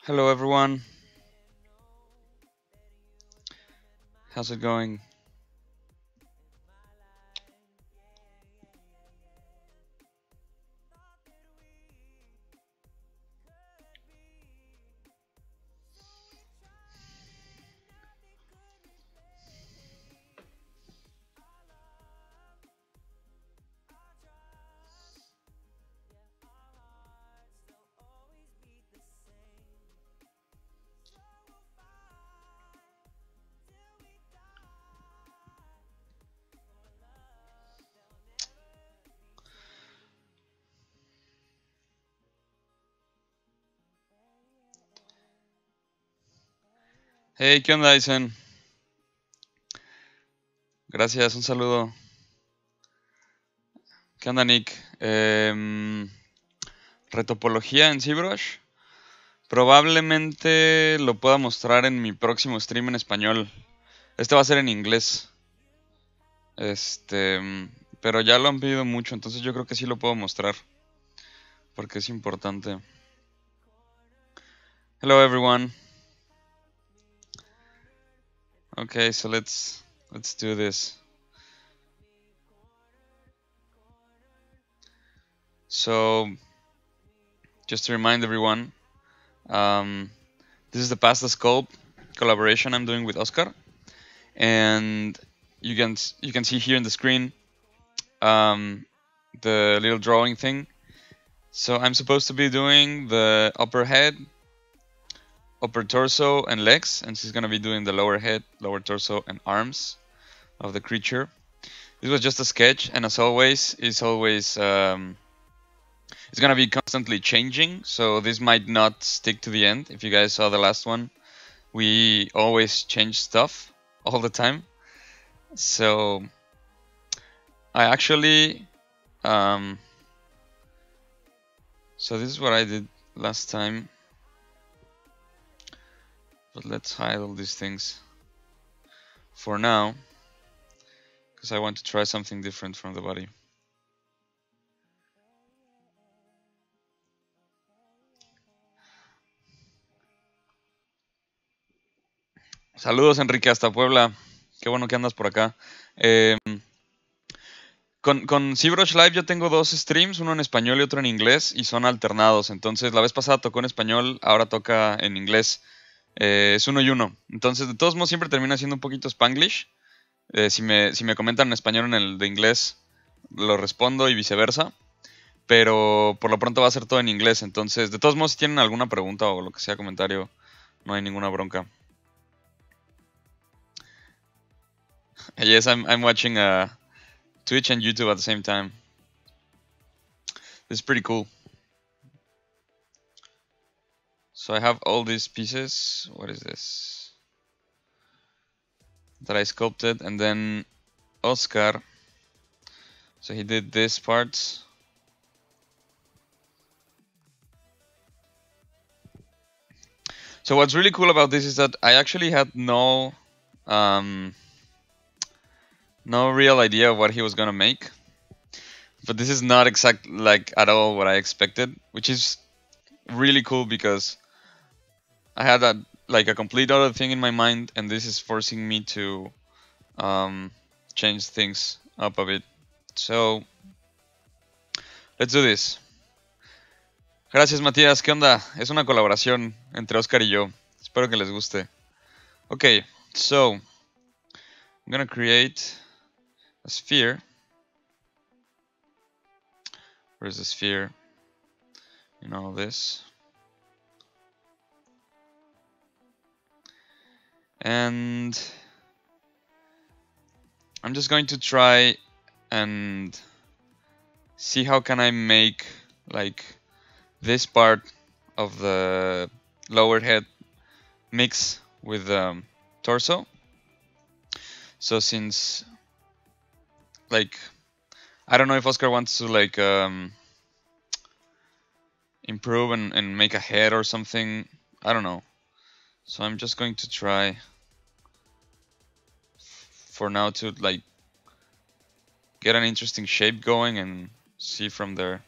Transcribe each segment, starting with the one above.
Hello everyone. How's it going? Hey, ¿qué onda, Dyson? Gracias, un saludo. ¿Qué onda, Nick? Retopología en ZBrush. Probablemente lo pueda mostrar en mi próximo stream en español. Este va a ser en inglés. Pero ya lo han pedido mucho, entonces yo creo que sí lo puedo mostrar. Porque es importante. Hello, everyone. Okay, so let's do this. So, just to remind everyone, this is the Pasta Sculpt collaboration I'm doing with Óscar, and you can see here in the screen the little drawing thing. So I'm supposed to be doing the upper head, upper torso, and legs, and she's gonna be doing the lower head, lower torso, and arms of the creature. This was just a sketch, and as always, it's gonna be constantly changing, so this might not stick to the end. If you guys saw the last one, we always change stuff all the time. So I actually, so this is what I did last time. But let's hide all these things for now, because I want to try something different from the body. Saludos, Enrique, hasta Puebla. Qué bueno que andas por acá. Eh, con ZBrush Live yo tengo dos streams, uno en español y otro en inglés, y son alternados. Entonces, la vez pasada tocó en español, ahora toca en inglés. Es uno y uno. Entonces, de todos modos, siempre termina siendo un poquito Spanglish. Si me comentan en español o en el de inglés, lo respondo y viceversa. Pero por lo pronto va a ser todo en inglés. Entonces, de todos modos, si tienen alguna pregunta o lo que sea, comentario, no hay ninguna bronca. Yes, I'm watching Twitch and YouTube at the same time. This is pretty cool. So I have all these pieces. What is this? That I sculpted, and then Óscar. So he did this part. So what's really cool about this is that I actually had no real idea of what he was gonna make. But this is not exact like at all what I expected, which is really cool because I had a complete other thing in my mind, and this is forcing me to change things up a bit. So let's do this. Gracias, Matías. ¿Qué onda? Es una colaboración entre Oscar y yo. Espero que les guste. Okay, so I'm gonna create a sphere. Where's the sphere? In all this. And I'm just going to try and see how can I make like this part of the lower head mix with the torso. So since like I don't know if Oscar wants to like improve and make a head or something. I don't know. So I'm just going to try for now to like get an interesting shape going and see from there.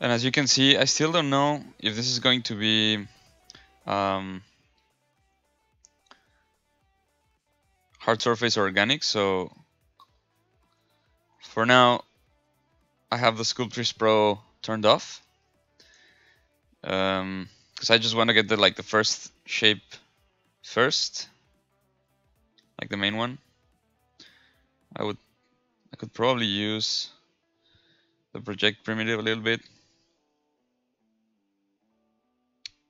And as you can see, I still don't know if this is going to be hard surface or organic. So for now, I have the Sculpt Pro turned off because I just want to get the first shape first, like the main one. I could probably use the project primitive a little bit.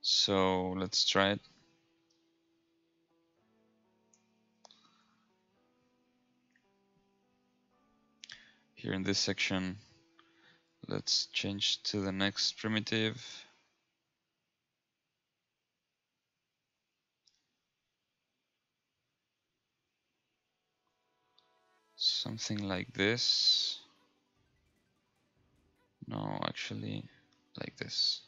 So let's try it. Here in this section, let's change to the next primitive. Something like this. No, actually, like this.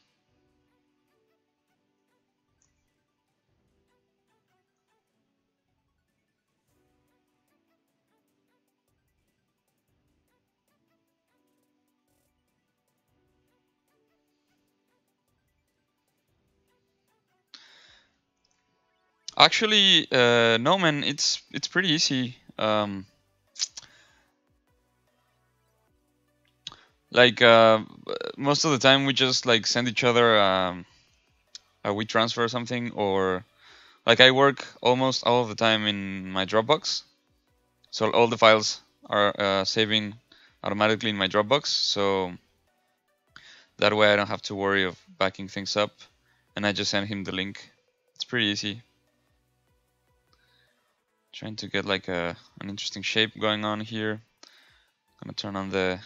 Actually, no, man, it's pretty easy. Most of the time we just like send each other a WeTransfer or something, or like I work almost all of the time in my Dropbox, so all the files are saving automatically in my Dropbox, so that way I don't have to worry of backing things up, and I just send him the link. It's pretty easy. Trying to get like an interesting shape going on here. Gonna turn on the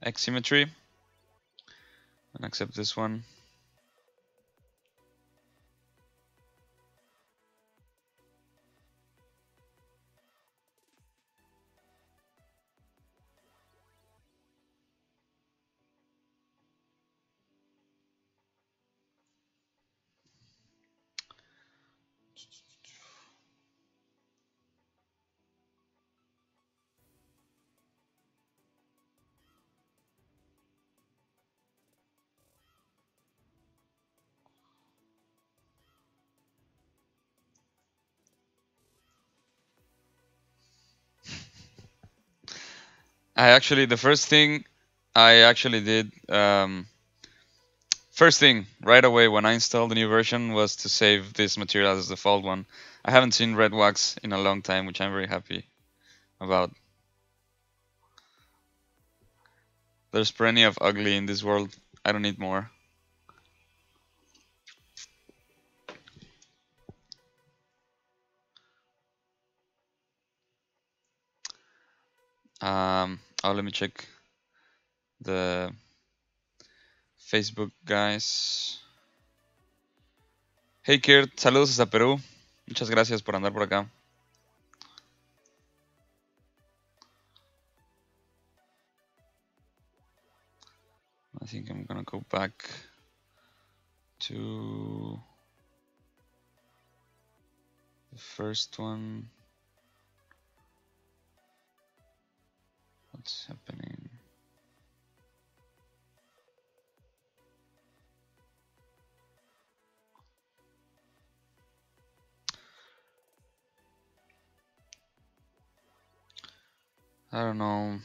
X symmetry and accept this one. The first thing I actually did, first thing right away when I installed the new version was to save this material as the default one. I haven't seen red wax in a long time, which I'm very happy about. There's plenty of ugly in this world. I don't need more. Oh, let me check the Facebook guys. Hey Kirt, saludos hasta Perú. Muchas gracias por andar por acá. I think I'm gonna go back to the first one. What's happening? I don't know.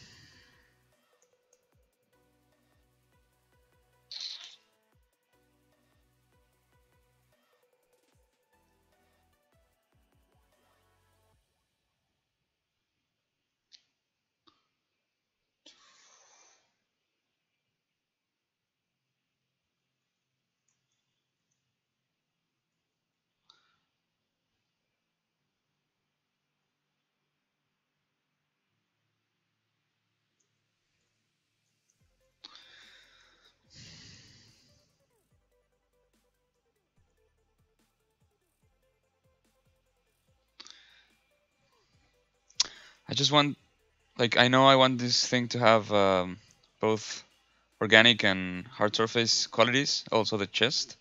I just want, like, I know I want this thing to have both organic and hard surface qualities, also the chest.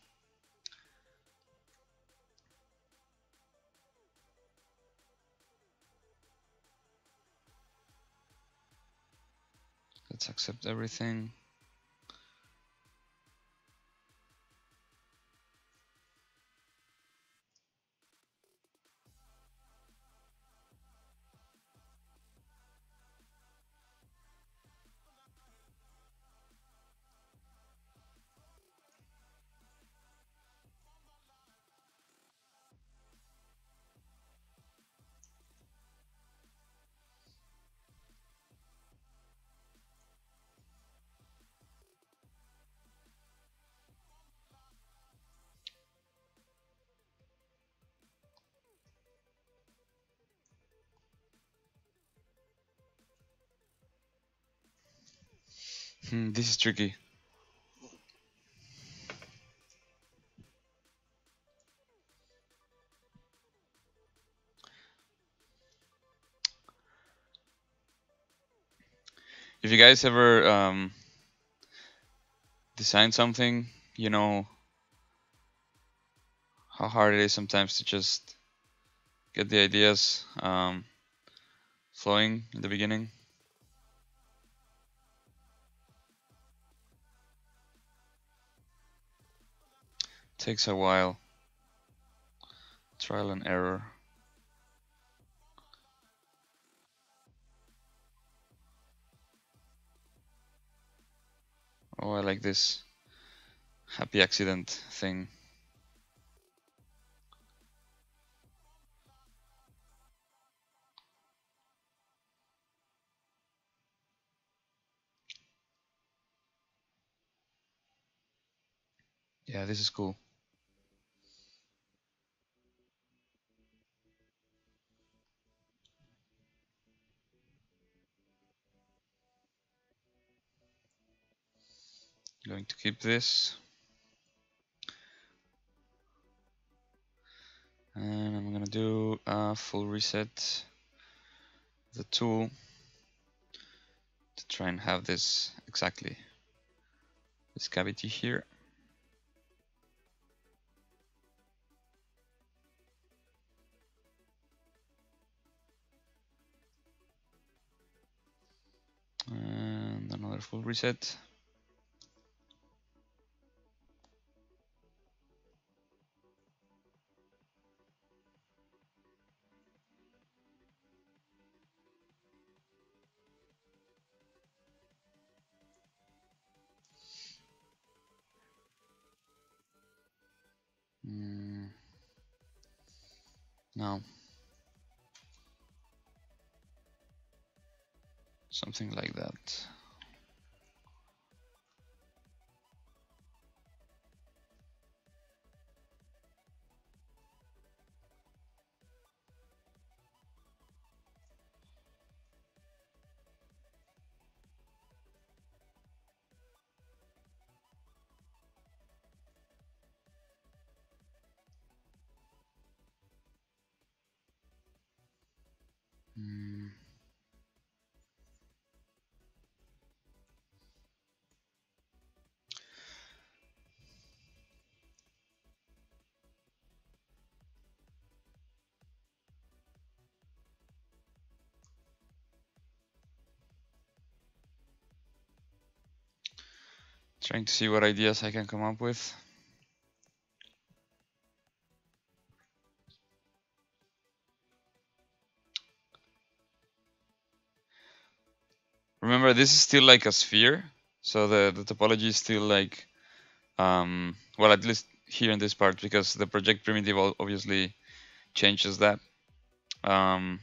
Let's accept everything. This is tricky. If you guys ever design something, you know how hard it is sometimes to just get the ideas flowing in the beginning. Takes a while. Trial and error. Oh, I like this happy accident thing. Yeah, this is cool. Going to keep this. And I'm gonna do a full reset of the tool to try and have this exactly, this cavity here. a full reset. No. Something like that. Trying to see what ideas I can come up with. Remember, this is still like a sphere, so the topology is still like, well, at least here in this part, because the project primitive obviously changes that. But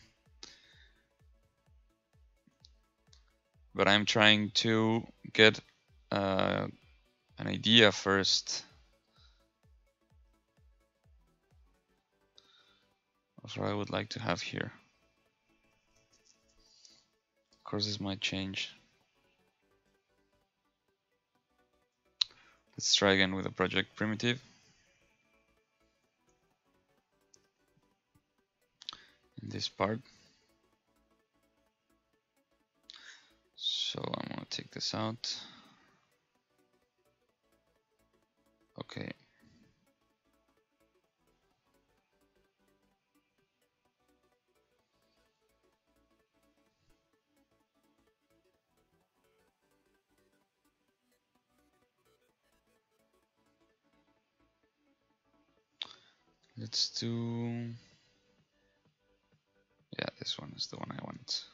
I'm trying to get an idea first of what I would like to have here. Of course, this might change. Let's try again with the project primitive. In this part. So I'm gonna take this out. Okay. Let's do, yeah, this one is the one I want.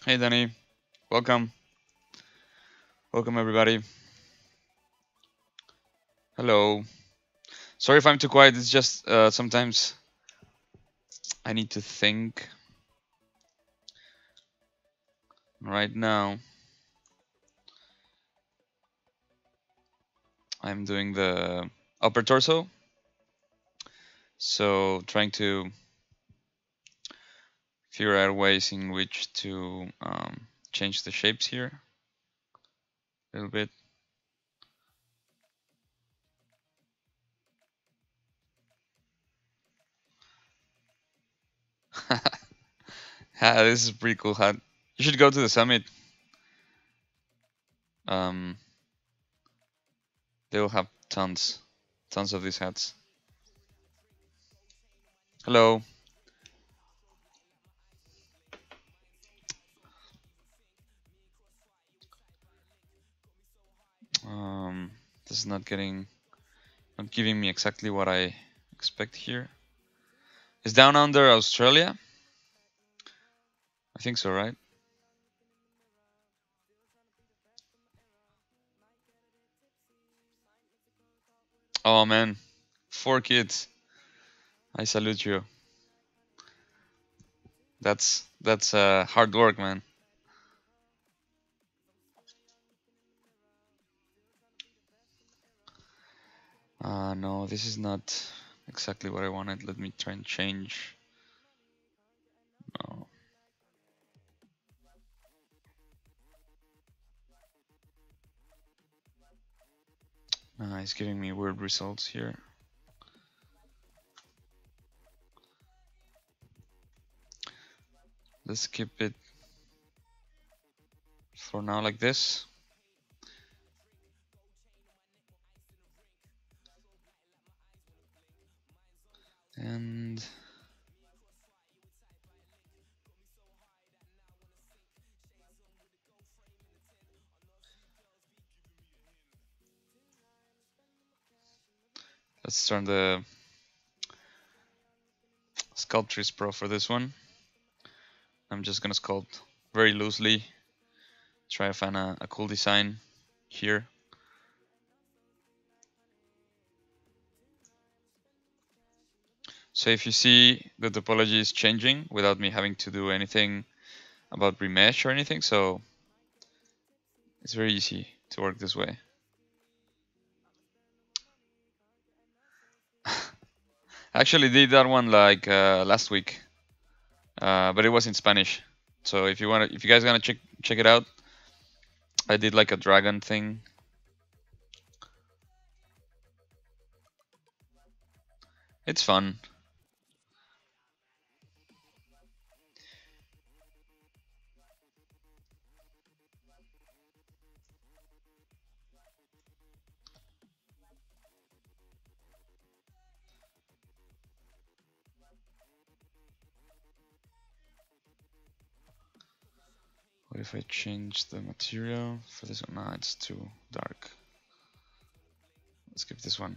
Hey Danny, welcome. Welcome everybody. Hello. Sorry if I'm too quiet, it's just sometimes I need to think. Right now, I'm doing the upper torso. So trying to figure out ways in which to change the shapes here a little bit. This is a pretty cool hat. You should go to the summit. They will have tons of these hats. Hello. This is not giving me exactly what I expect here. Is Down Under Australia? I think so, right? Oh man, 4 kids. I salute you. That's hard work, man. No, this is not exactly what I wanted. Let me try and change. No. It's giving me weird results here. Let's keep it for now like this. And let's turn the Sculpt Pro for this one. I'm just gonna sculpt very loosely, try to find a cool design here. So if you see the topology is changing without me having to do anything about remesh or anything, so it's very easy to work this way. I actually did that one like last week, but it was in Spanish. So if you guys gonna check it out, I did like a dragon thing. It's fun. What if I change the material for this one? Nah, it's too dark. Let's skip this one.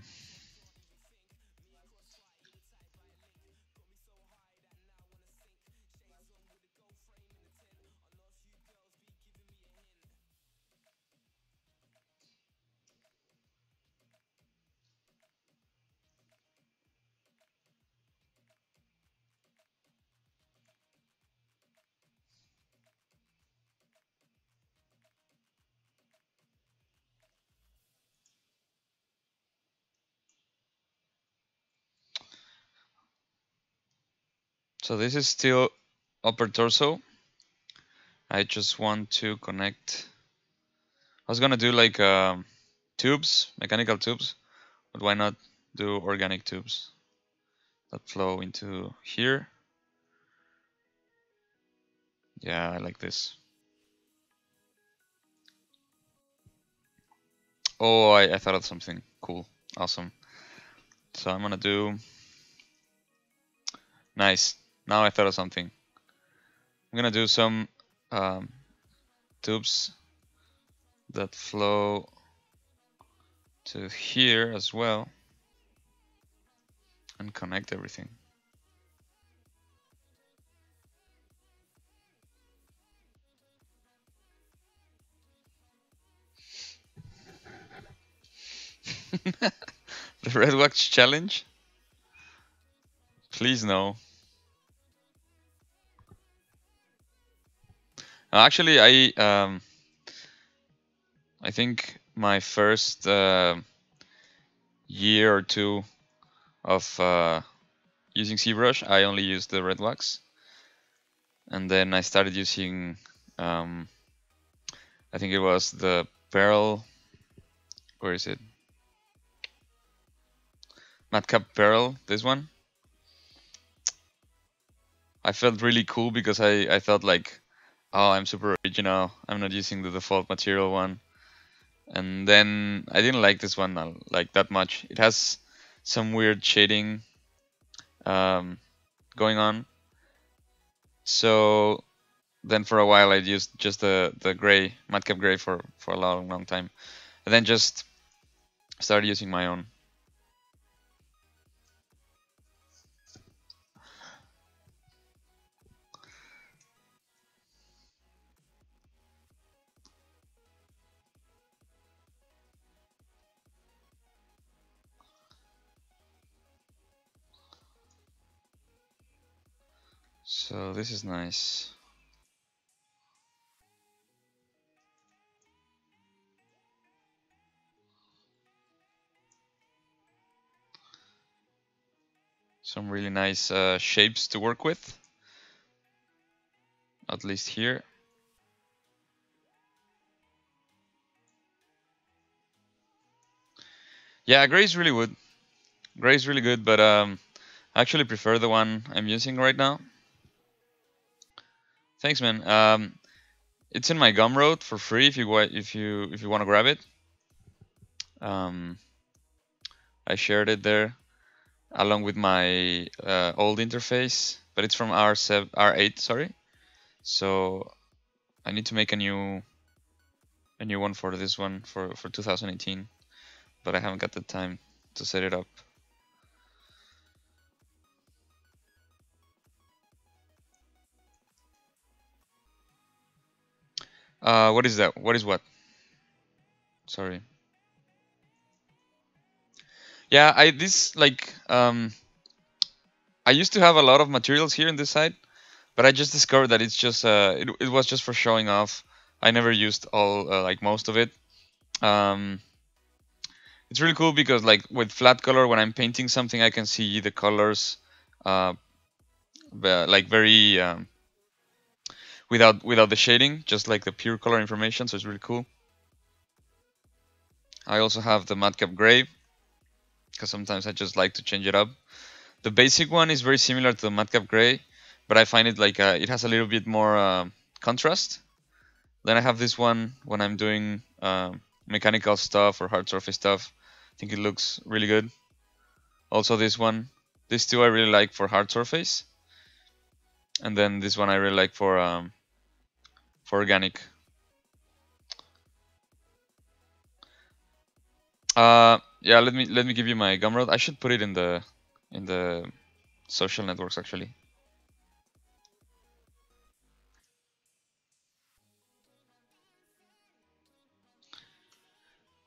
So this is still upper torso. I just want to connect. I was gonna do like tubes, mechanical tubes, but why not do organic tubes that flow into here? Yeah, I like this. Oh, I thought of something cool. Awesome. So I'm gonna do, nice. Now I thought of something. I'm gonna do some um, tubes that flow to here as well and connect everything. The Red Wax Challenge? Please no. Actually, I think my first year or two of using ZBrush, I only used the red wax, and then I started using, I think it was the Pearl. Where is it? Madcap Pearl. This one. I felt really cool because I felt like, oh, I'm super original. I'm not using the default material one. And then I didn't like this one like that much. It has some weird shading going on. So then for a while I used just the gray, madcap gray for a long time. And then just started using my own. So this is nice. Some really nice shapes to work with, at least here. Yeah, gray is really good. Gray is really good, but I actually prefer the one I'm using right now. Thanks, man. It's in my Gumroad for free if you want to grab it. I shared it there along with my old interface, but it's from R8, sorry. So I need to make a new one for this one for 2018, but I haven't got the time to set it up. What is that? What is what? Sorry. Yeah, I used to have a lot of materials here in this side, but I just discovered that it's just it was just for showing off. I never used all like most of it. It's really cool because like with flat color, when I'm painting something, I can see the colors like very without the shading, just like the pure color information. So it's really cool. I also have the matcap gray because sometimes I just like to change it up. The basic one is very similar to the matcap gray, but I find it like it has a little bit more contrast. Then I have this one when I'm doing mechanical stuff or hard surface stuff. I think it looks really good. Also this one, these two I really like for hard surface, and then this one I really like for organic. Yeah, let me give you my Gumroad. I should put it in the social networks actually.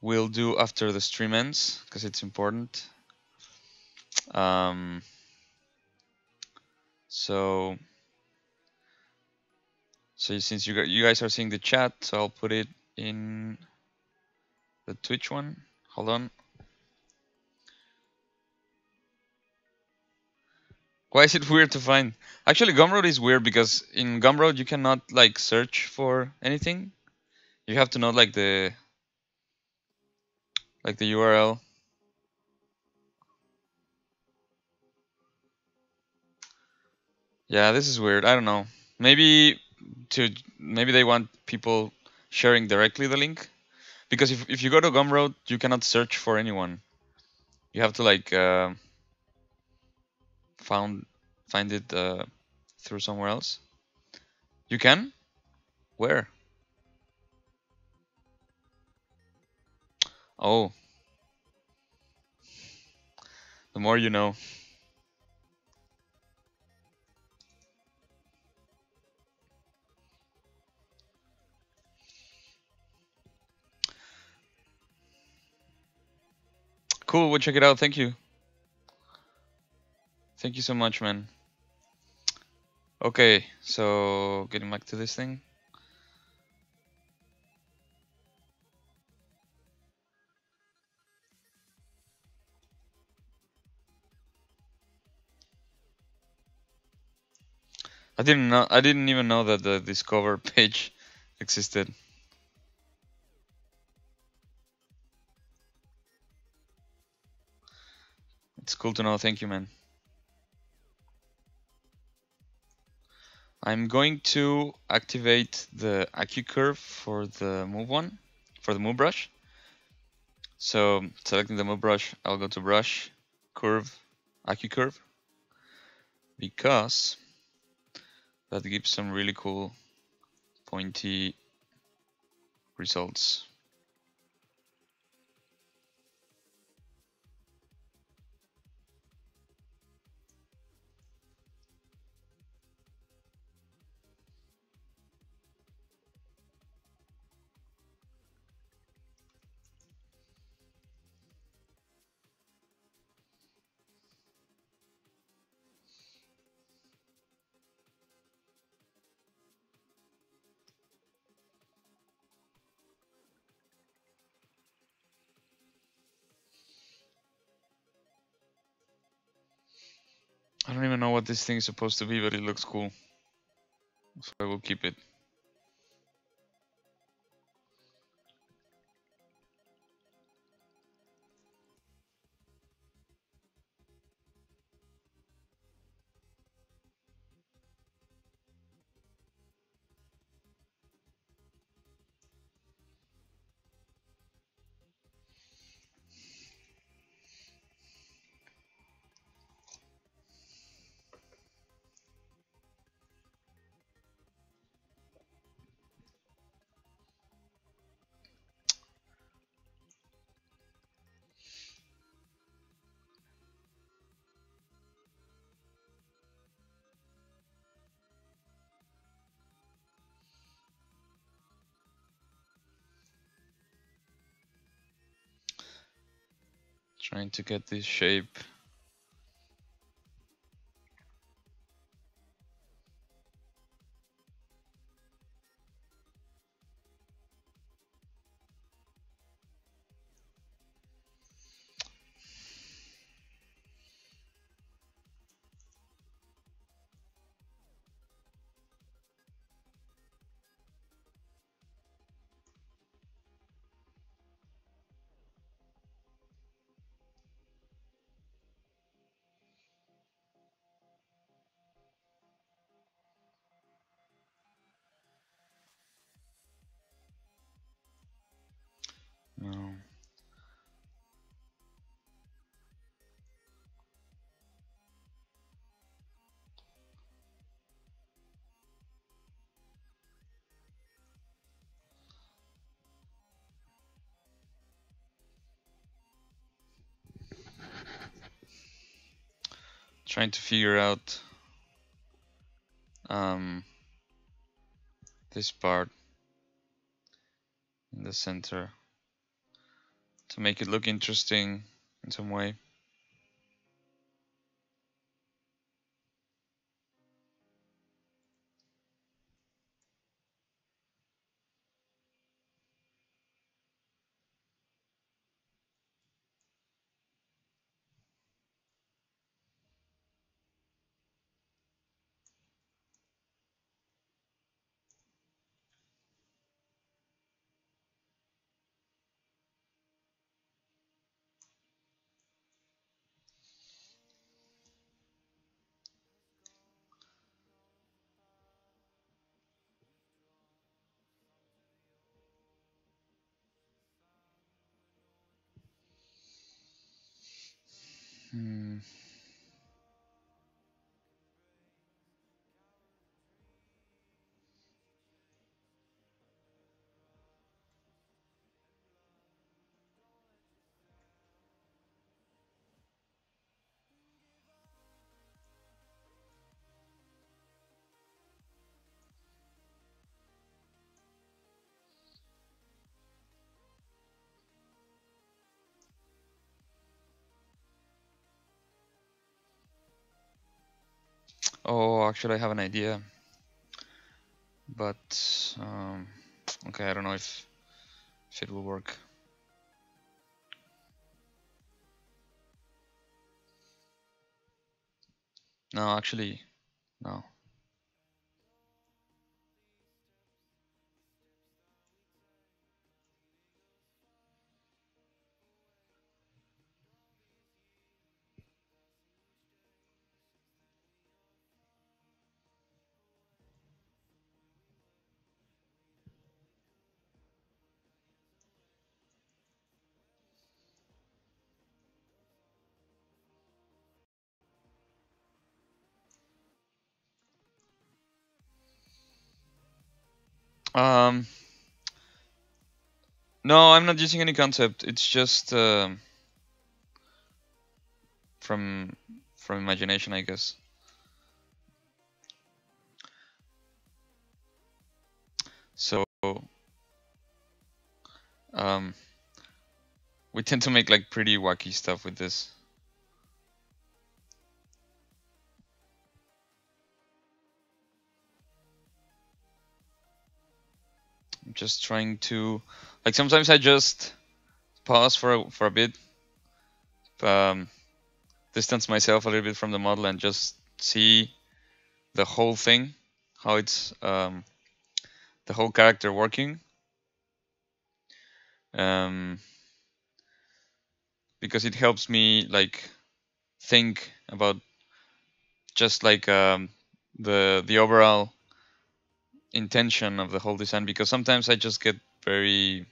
We'll do after the stream ends because it's important. So since you guys are seeing the chat, so I'll put it in the Twitch one. Hold on. Why is it weird to find? Actually, Gumroad is weird because in Gumroad you cannot like search for anything. You have to know like the URL. Yeah, this is weird. I don't know. Maybe they want people sharing directly the link, because if you go to Gumroad, you cannot search for anyone. You have to like find it through somewhere else. You can? Where? Oh, the more you know. Cool, we'll check it out. Thank you. Thank you so much, man. Okay, so getting back to this thing. I didn't even know that the Discover page existed. It's cool to know. Thank you, man. I'm going to activate the AQ curve for the move one, for the move brush. So selecting the move brush, I'll go to brush, curve, AQ curve, because that gives some really cool pointy results. I don't even know what this thing is supposed to be, but it looks cool. So I will keep it. Trying to get this shape. No. Trying to figure out this part in the center to make it look interesting in some way. Oh, actually, I have an idea, but okay, I don't know if it will work. No, actually, no. Um, no, I'm not using any concept. It's just from imagination, I guess. So we tend to make like pretty wacky stuff with this. I'm just trying to, like, sometimes I just pause for a bit, distance myself a little bit from the model and just see the whole thing, how it's the whole character working, um, because it helps me like think about just like the overall intention of the whole design. Because sometimes I just get very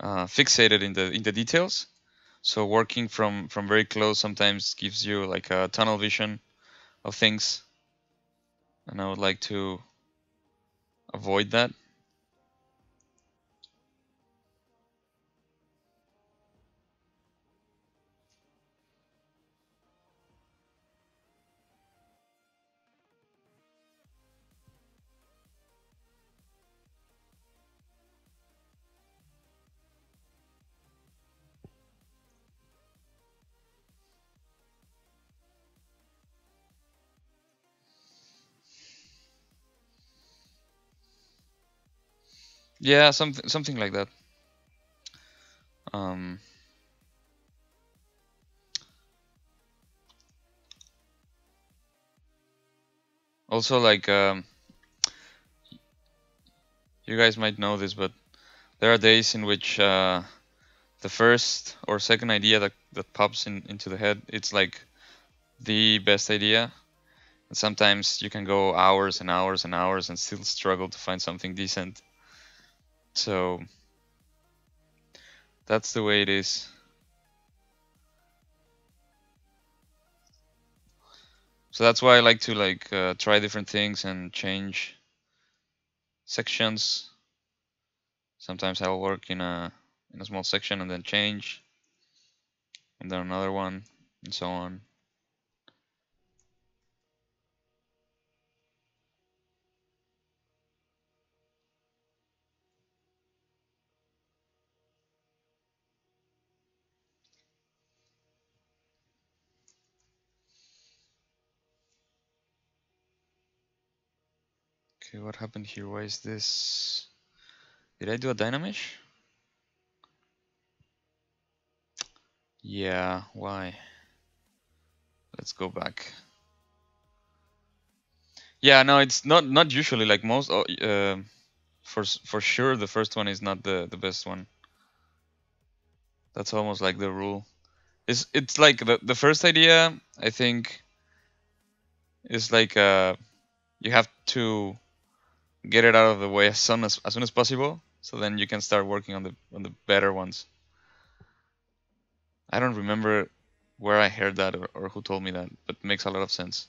fixated in the details. So working from very close sometimes gives you like a tunnel vision of things, and I would like to avoid that. Yeah, something like that. Um, Also, like you guys might know this, but there are days in which the first or second idea that pops into the head, it's like the best idea. And sometimes you can go hours and hours and hours and still struggle to find something decent. So that's the way it is. So that's why I like to like try different things and change sections. Sometimes I'll work in a small section and then change, and then another one, and so on. Okay, what happened here? Why is this? Did I do a Dynamish? Yeah, why? Let's go back. Yeah, no, it's not usually like most. For sure, the first one is not the best one. That's almost like the rule. It's like the first idea. I think is like you have to get it out of the way as soon as possible, so then you can start working on the better ones. I don't remember where I heard that or who told me that, but it makes a lot of sense.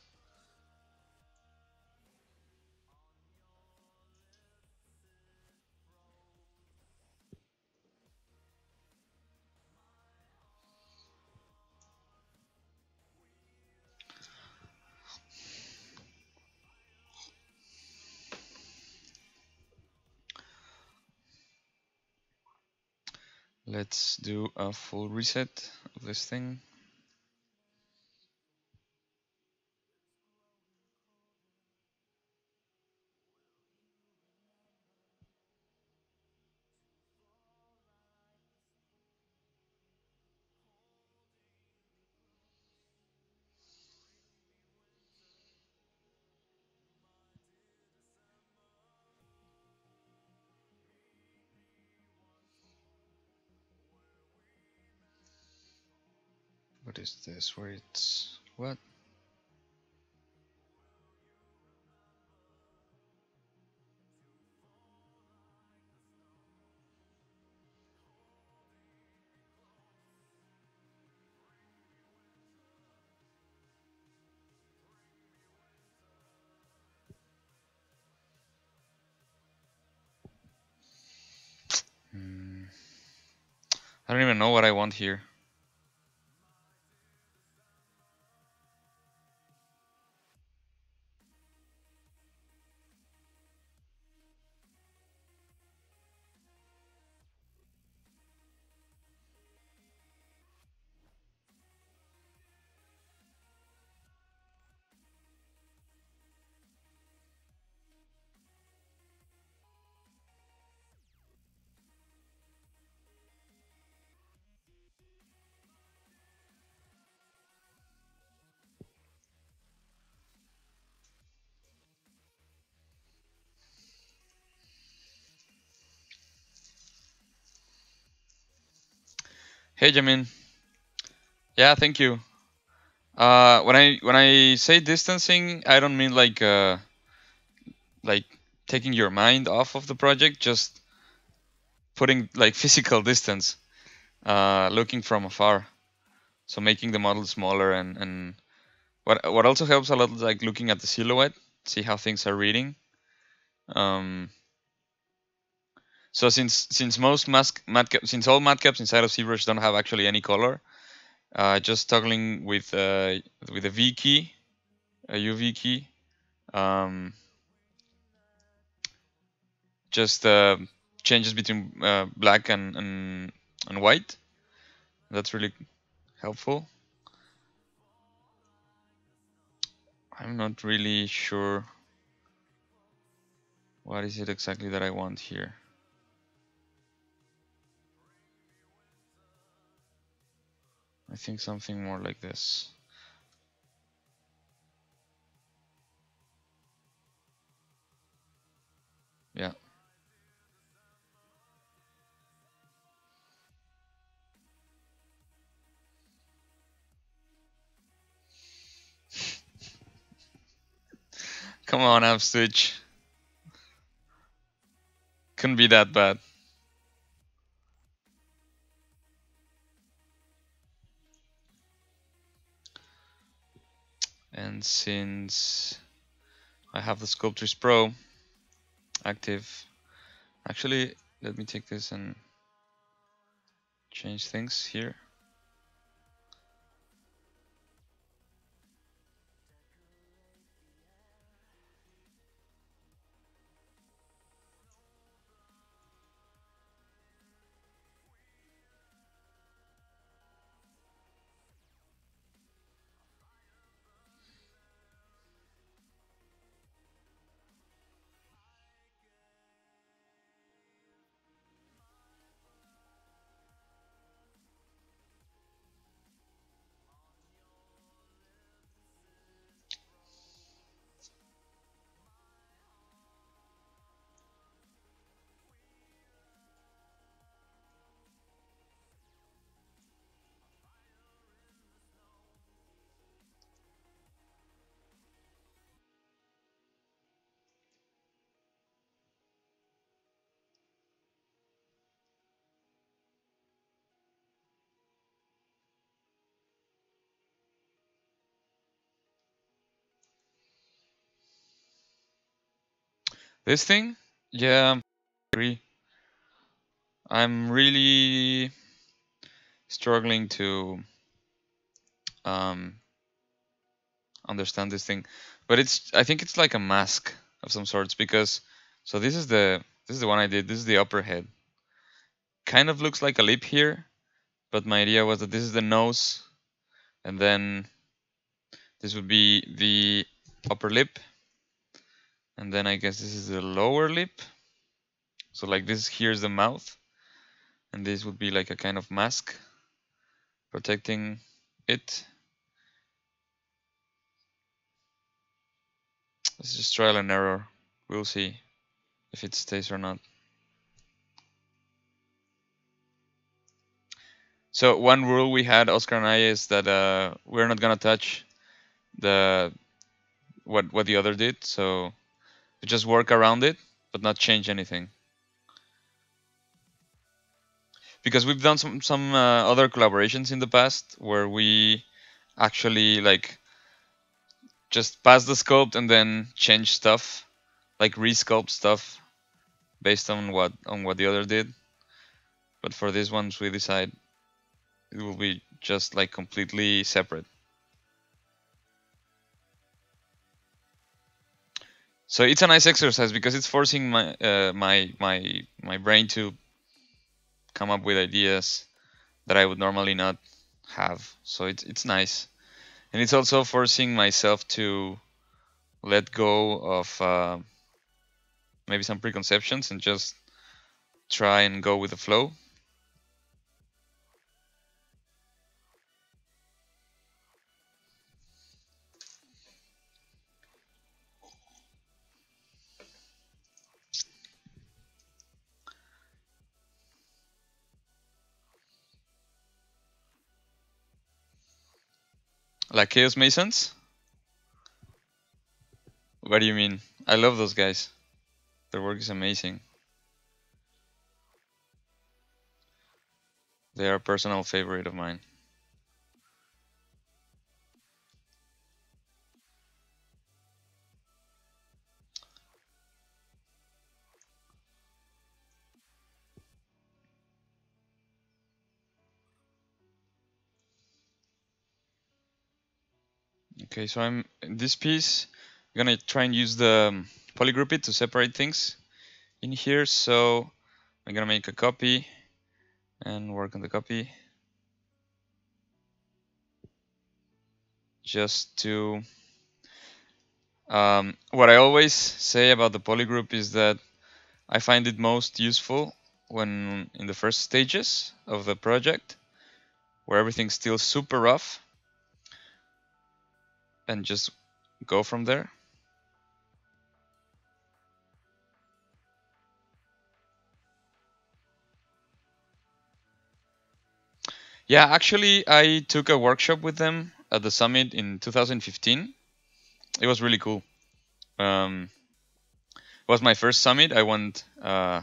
Let's do a full reset of this thing. What is this? Where it's what? Hmm. I don't even know what I want here. Hey, Jamin. Yeah, thank you. When I say distancing, I don't mean like taking your mind off of the project, just putting like physical distance, looking from afar. So making the model smaller and what also helps a lot is like looking at the silhouette, see how things are reading. Um, so since most since all matcaps inside of ZBrush don't have actually any color, just toggling with a V key, a UV key, um, just changes between black and white. That's really helpful. I'm not really sure what is it exactly that I want here. I think something more like this. Yeah. Come on, App Stitch. Couldn't be that bad. And since I have the Sculptris Pro active, actually, let me take this and change things here. This thing, yeah, I agree. I'm really struggling to um, understand this thing, but I think it's like a mask of some sorts because so this is the one I did. This is the upper head. Kind of looks like a lip here, but my idea was that this is the nose, and then this would be the upper lip, and then I guess this is the lower lip. So like this here's the mouth, and this would be like a kind of mask protecting it. It's just trial and error. We'll see if it stays or not. So one rule we had, Oscar and I, is that we're not gonna touch the what the other did. So we just work around it, but not change anything. Because we've done some other collaborations in the past where we actually like just pass the sculpt and then change stuff, like resculpt stuff based on what the other did. But for these ones, we decide it will be just like completely separate. So it's a nice exercise because it's forcing my brain to come up with ideas that I would normally not have. So it's nice, and it's also forcing myself to let go of maybe some preconceptions and just try and go with the flow. Like Chaos Masons? What do you mean? I love those guys. Their work is amazing. They are a personal favorite of mine. Okay, so I'm in this piece. I'm gonna try and use the polygroup it to separate things in here. So I'm gonna make a copy and work on the copy. Just to what I always say about the polygroup is that I find it most useful when in the first stages of the project, where everything's still super rough, and just go from there. Yeah, actually, I took a workshop with them at the summit in 2015. It was really cool. It was my first summit. I went by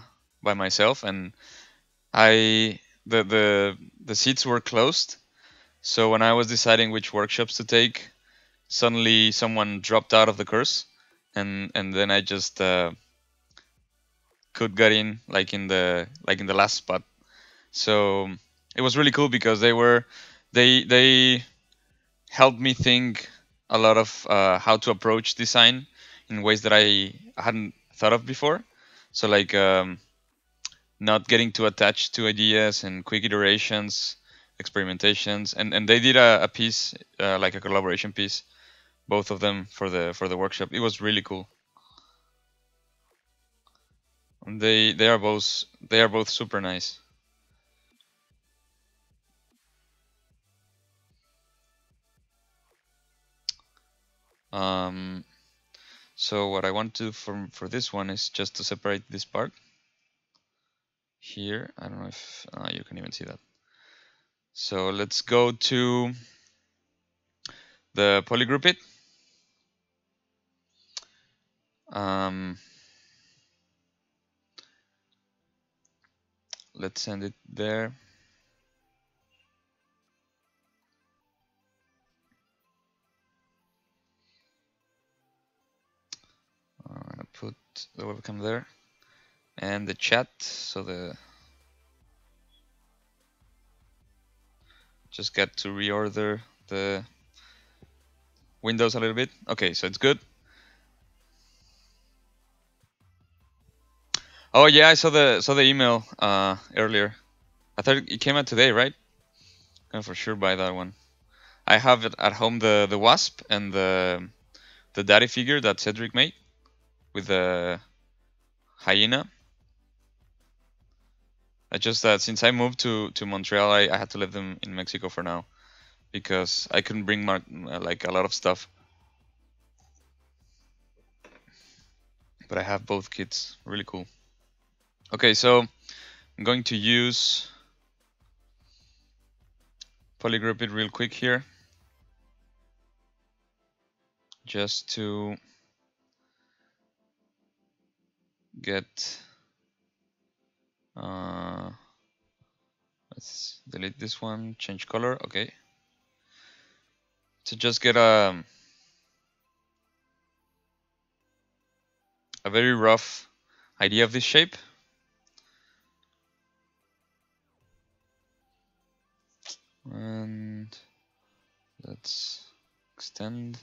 myself, and the seats were closed. So when I was deciding which workshops to take, suddenly someone dropped out of the course, and then I just could get in in the last spot. So it was really cool because they helped me think a lot of how to approach design in ways that I hadn't thought of before. So like not getting too attached to ideas and quick iterations, experimentations, and they did a piece like a collaboration piece, both of them for the workshop. It was really cool. And they are both super nice. Um, so what I want to do for this one is just to separate this part here. I don't know if you can even see that. So let's go to the polygroup it. Let's send it there. I'm gonna put the webcam there and the chat. So the just got to reorder the windows a little bit. Okay, so it's good. Oh yeah, I saw the email earlier. I thought it came out today, right? I'm for sure buy that one. I have it at home the wasp and the daddy figure that Cedric made with the hyena. I just that since I moved to Montreal, I had to leave them in Mexico for now because I couldn't bring like a lot of stuff. But I have both kits. Really cool. Okay, so I'm going to use polygroup it real quick here, just to get. Let's delete this one. Change color. Okay. To just get a very rough idea of this shape. And let's extend.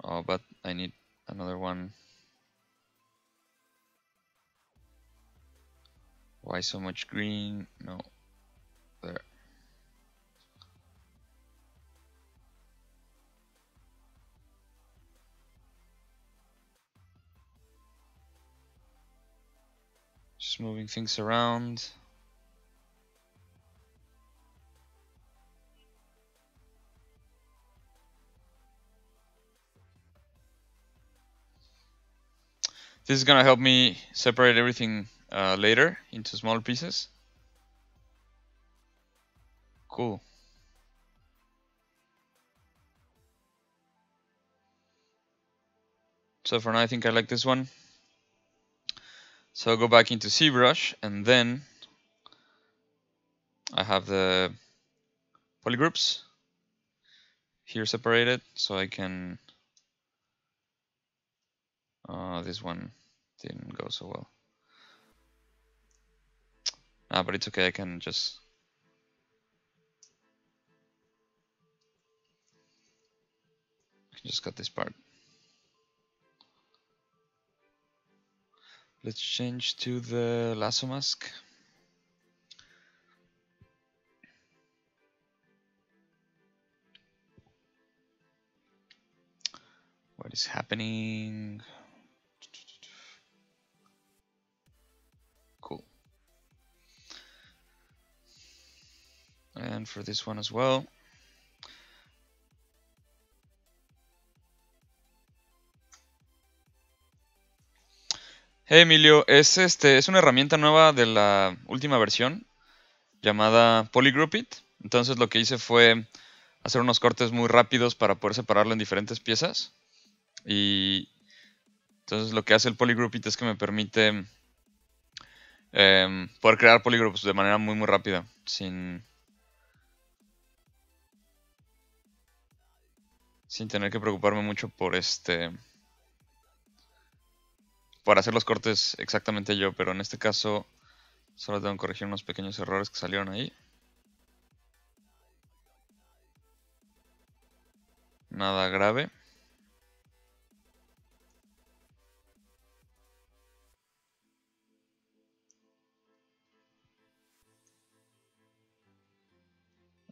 Oh, but I need another one. Why so much green? No, there. Just moving things around. This is gonna help me separate everything later into smaller pieces. Cool. So for now, I think I like this one. So I'll go back into ZBrush, and then I have the polygroups here separated, so I can. This one didn't go so well. But it's okay. I can just. Cut this part. Let's change to the lasso mask. What is happening? Cool. And for this one as well. Hey Emilio, es una herramienta nueva de la última versión llamada Polygroup It. Entonces lo que hice fue hacer unos cortes muy rápidos para poder separarlo en diferentes piezas. Y entonces lo que hace el Polygroup It es que me permite poder crear polygroups de manera muy rápida, sin tener que preocuparme mucho por por hacer los cortes exactamente yo, pero en este caso solo tengo que corregir unos pequeños errores que salieron ahí. Nada grave.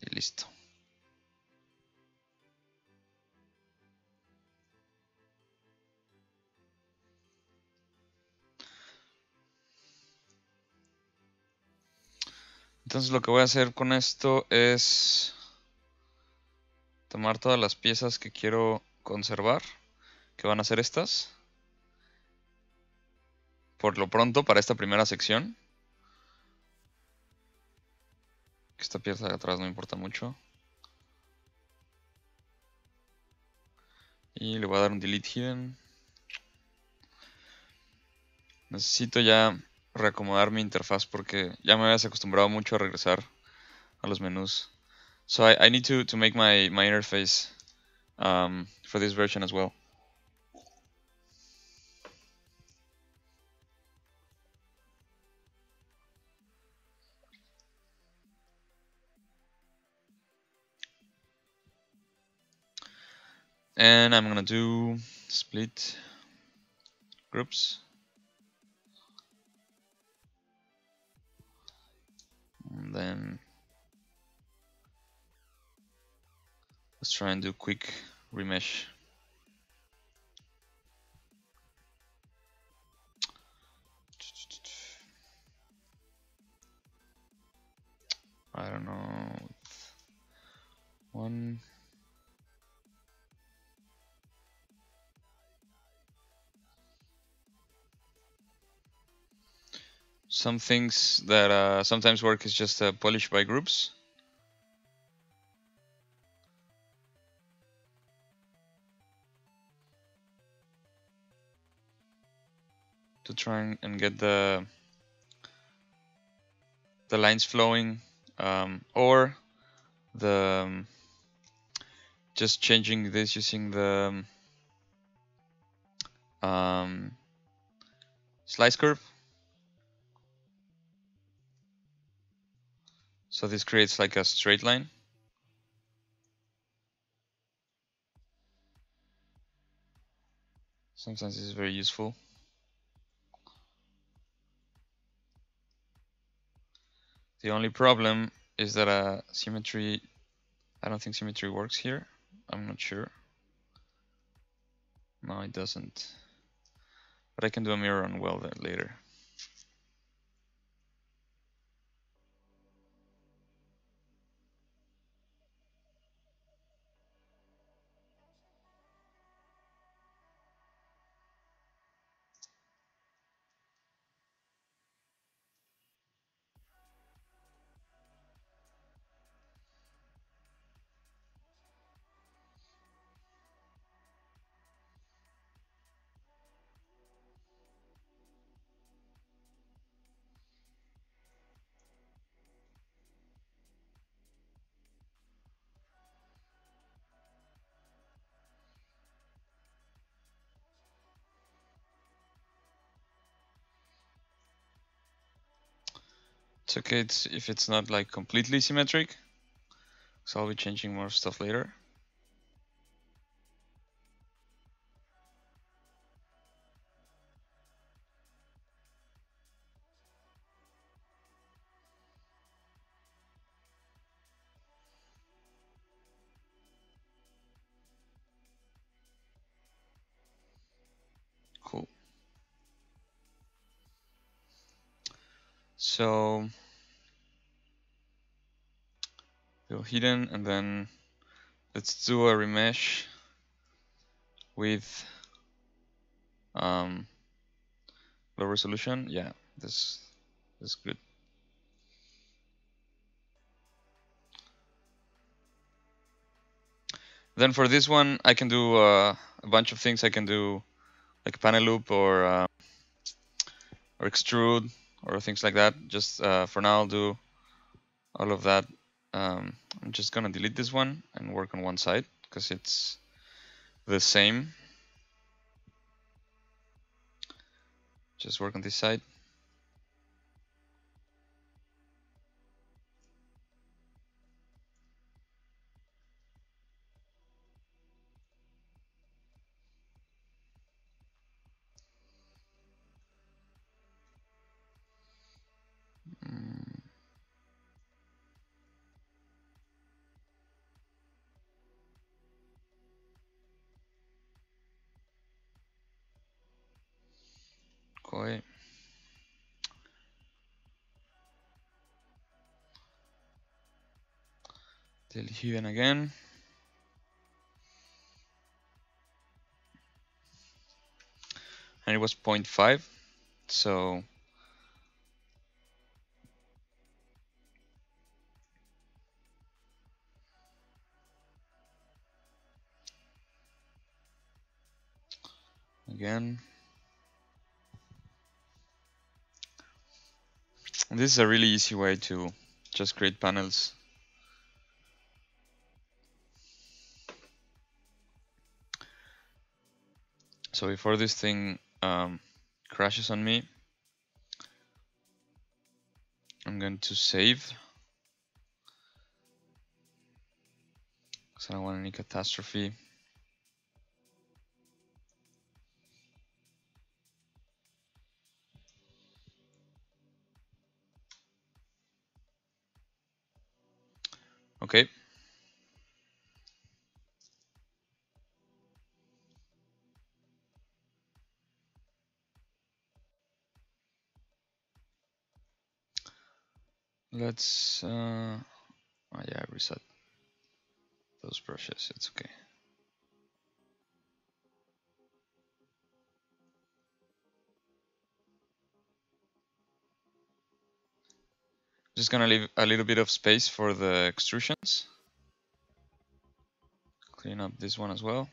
Y listo. Entonces lo que voy a hacer con esto es tomar todas las piezas que quiero conservar, que van a ser estas. Por lo pronto, para esta primera sección. Esta pieza de atrás no me importa mucho. Y le voy a dar un delete hidden. Necesito ya reacomodar mi interfaz porque ya me habías acostumbrado mucho a regresar a los menús. So I need to make my interface for this version as well. And I'm gonna do split groups. And then let's try and do quick remesh. I don't know. One. Some things that sometimes work is just polish by groups. To try and get the lines flowing, or the just changing this using the slice curve. So this creates like a straight line. Sometimes this is very useful. The only problem is that symmetry, I don't think symmetry works here. I'm not sure. No, it doesn't. But I can do a mirror on well later. It's okay if it's not like completely symmetric, so I'll be changing more stuff later. Cool. So go hidden, and then let's do a remesh with low resolution. Yeah, this is good. Then for this one, I can do a bunch of things. I can do like panel loop or extrude or things like that. Just for now, I'll do all of that. I'm just gonna delete this one and work on one side because it's the same. Just work on this side. Okay. Delete hidden again. And it was 0.5. So again, this is a really easy way to just create panels. So before this thing crashes on me, I'm going to save because I don't want any catastrophe. Okay. Let's oh yeah, reset those brushes. It's okay. Just gonna leave a little bit of space for the extrusions. Clean up this one as well.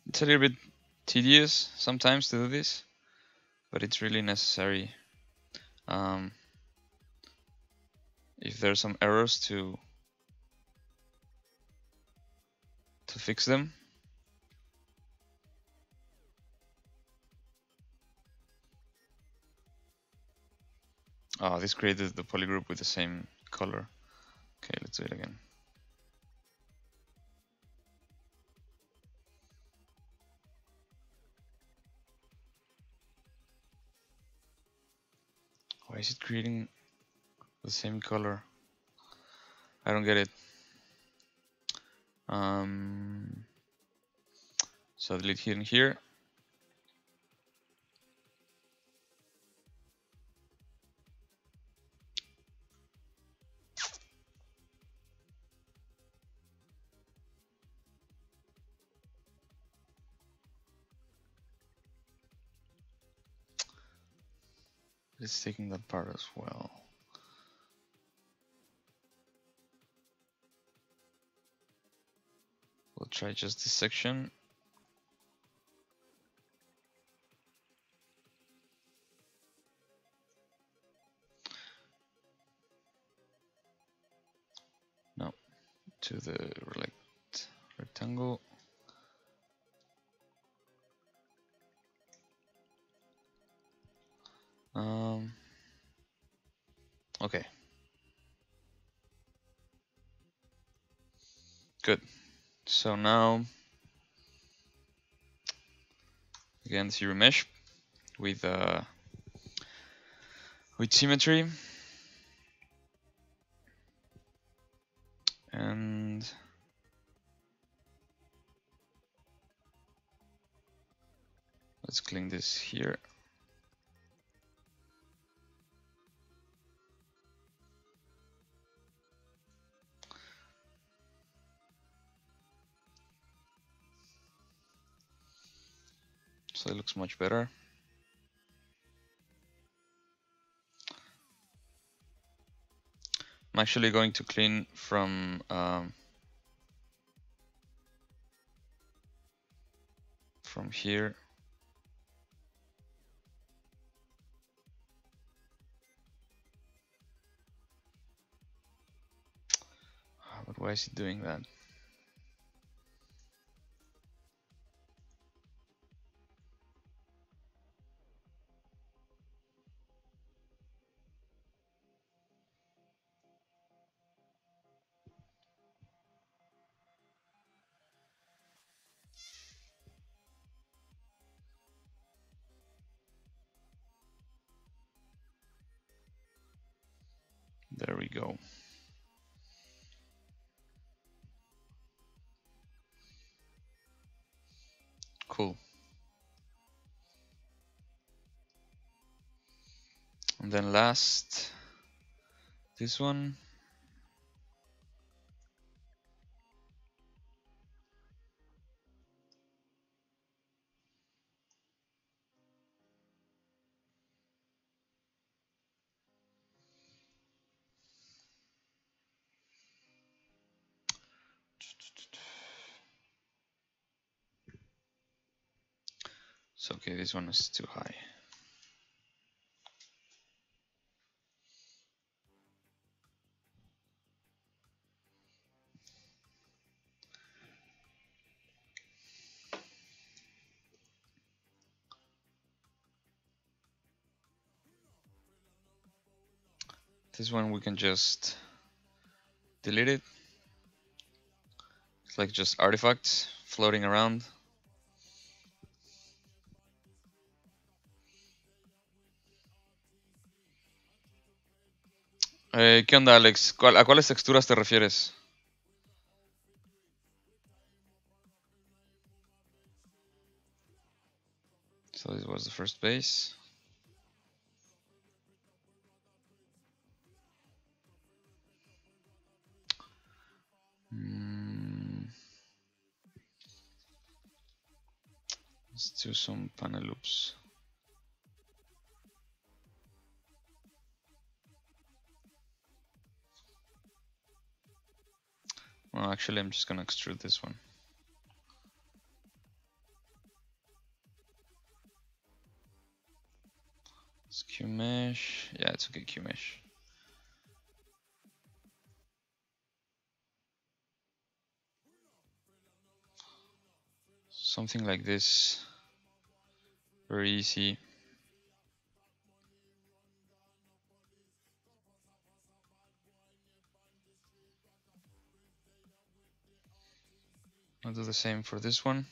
It's a little bit tedious sometimes to do this, but it's really necessary if there's some errors to fix them. Oh, this created the polygroup with the same color. Okay, let's do it again. Why is it creating the same color? I don't get it. So delete here and here. it's taking that part as well. We'll try just this section. No, to the rectangle. Okay. Good. So now, again, zero mesh with symmetry, and let's clean this here. So it looks much better. I'm actually going to clean from here. But why is it doing that? There we go. Cool. And then last, this one. So okay, this one is too high. This one we can just delete it. It's like just artifacts floating around. ¿Qué onda, Alex? ¿A cuáles texturas te refieres? So this was the first base. Let's do some panel loops. Well, actually, I'm just gonna extrude this one. It's Q mesh. Yeah, it's okay, Q mesh. Something like this. Very easy. I'll do the same for this one.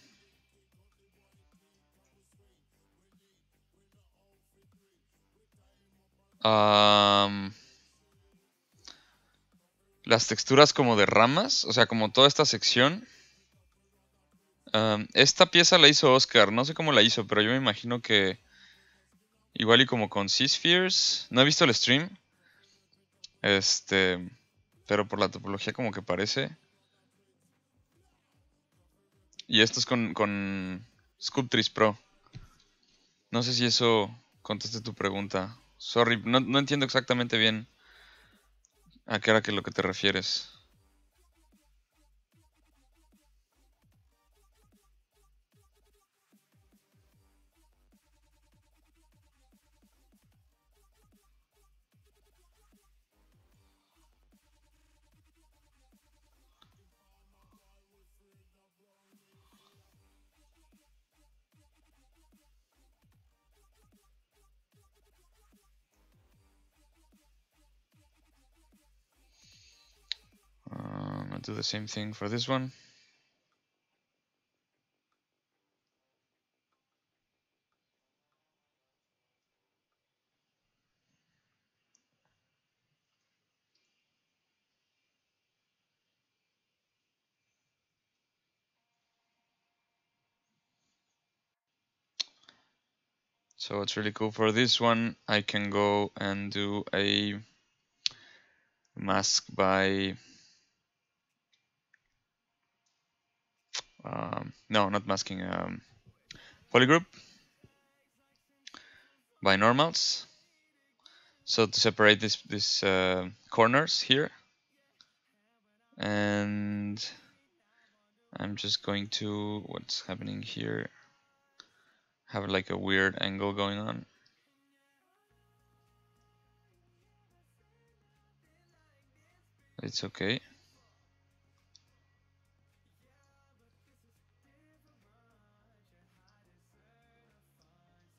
Las texturas como de ramas, o sea, como toda esta sección. Esta pieza la hizo Óscar, no sé cómo la hizo, pero yo me imagino que igual y como con C-Spheres. No he visto el stream. Pero por la topología como que parece. Y esto es con Sculpt Pro. No sé si eso conteste tu pregunta. Sorry, no entiendo exactamente bien a qué era que lo que te refieres. I'll do the same thing for this one. So what's really cool for this one, I can go and do a mask by, no, not masking, polygroup by normals. So to separate this corners here, and I'm just going to, what's happening here, have like a weird angle going on. It's okay.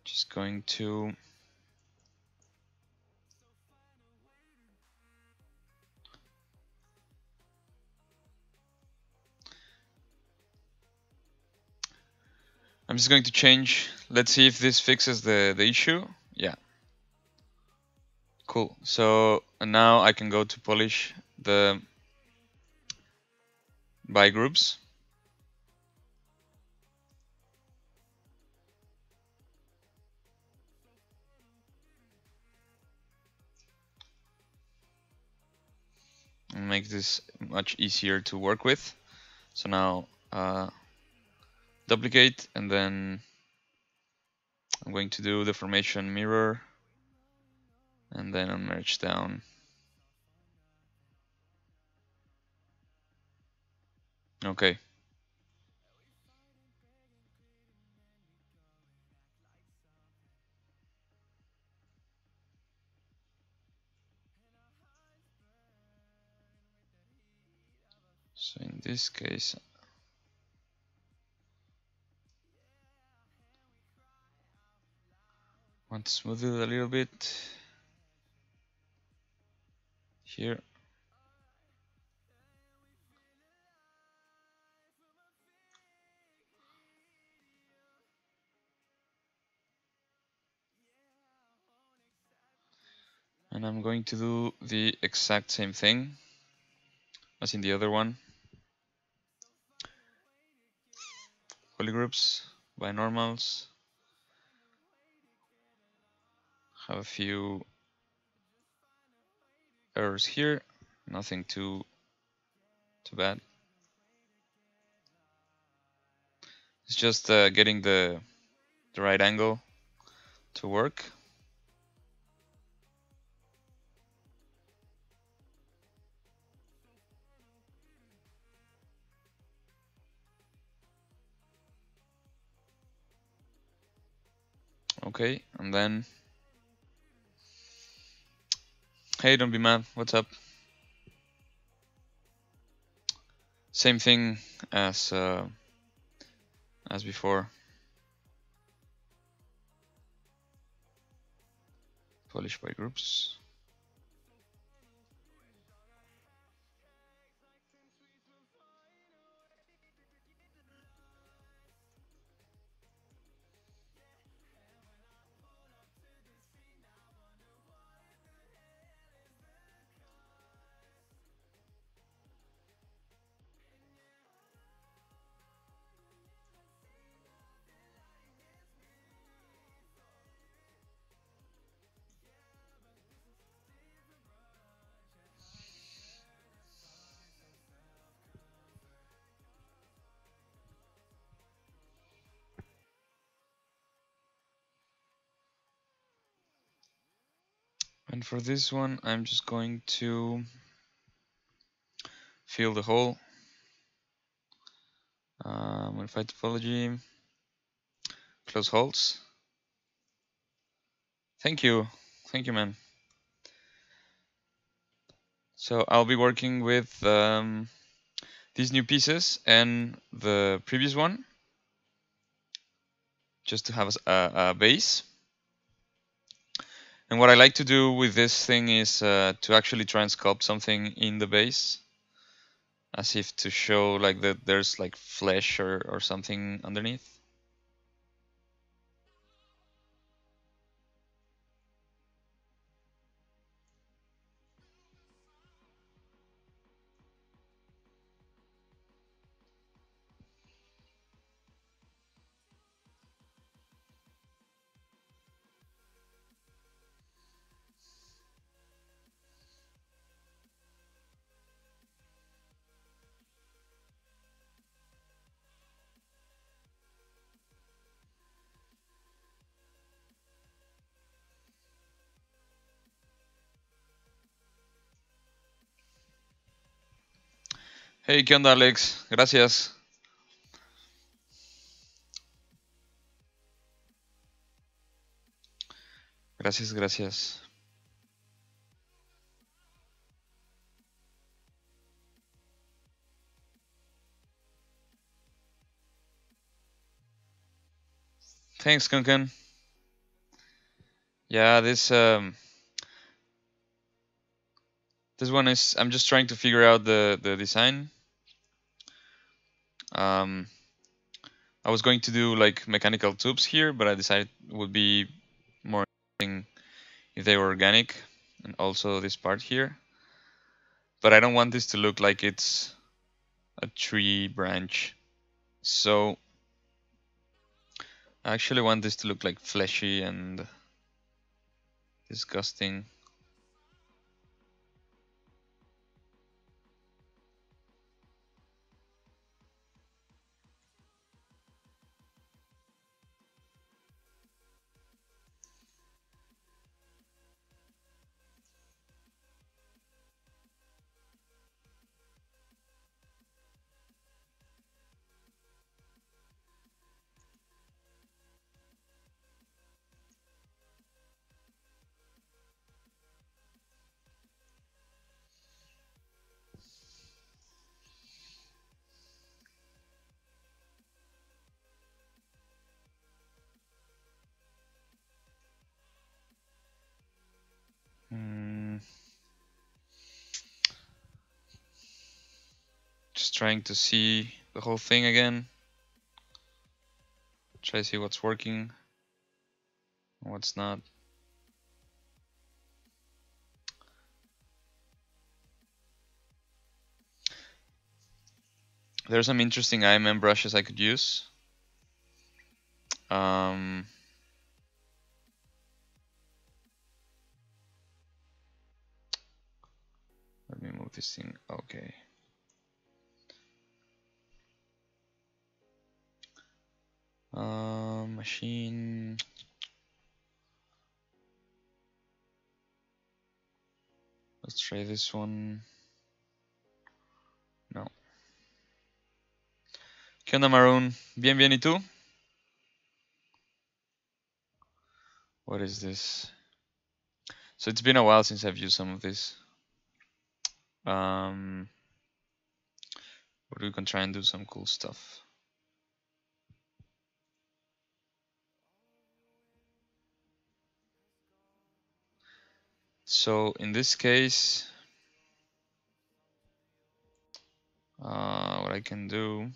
Just going to I'm just going to change. Let's see if this fixes the issue. Yeah. Cool. So now I can go to polish the by groups. And make this much easier to work with. So now duplicate, and then I'm going to do the formation mirror, and then I'll merge down. Okay. So in this case, I want to smooth it a little bit here. And I'm going to do the exact same thing as in the other one. Polygroups, binormals. Have a few errors here, nothing too bad. It's just getting the right angle to work. Okay, and then, hey, don't be mad, what's up? Same thing as before. Polish by groups. And for this one, I'm just going to fill the hole. Modify topology, close holes. Thank you, man. So I'll be working with these new pieces and the previous one, just to have a base. And what I like to do with this thing is to actually try and sculpt something in the base, as if to show like that there's like flesh or something underneath. Hey, ¿qué onda, Alex? Gracias. Gracias, gracias. Thanks, Kunken. Yeah, this one is, I'm just trying to figure out the design. I was going to do like mechanical tubes here, but I decided it would be more interesting if they were organic, and also this part here. But I don't want this to look like it's a tree branch. So I actually want this to look like fleshy and disgusting. Just trying to see the whole thing again. Try to see what's working, what's not. There's some interesting IMM brushes I could use. Let me move this thing. Okay. Machine. Let's try this one. No. ¿Qué onda, Maroon? Bien, bien, ¿y tú? What is this? So it's been a while since I've used some of this. But we can try and do some cool stuff. So in this case, what I can do,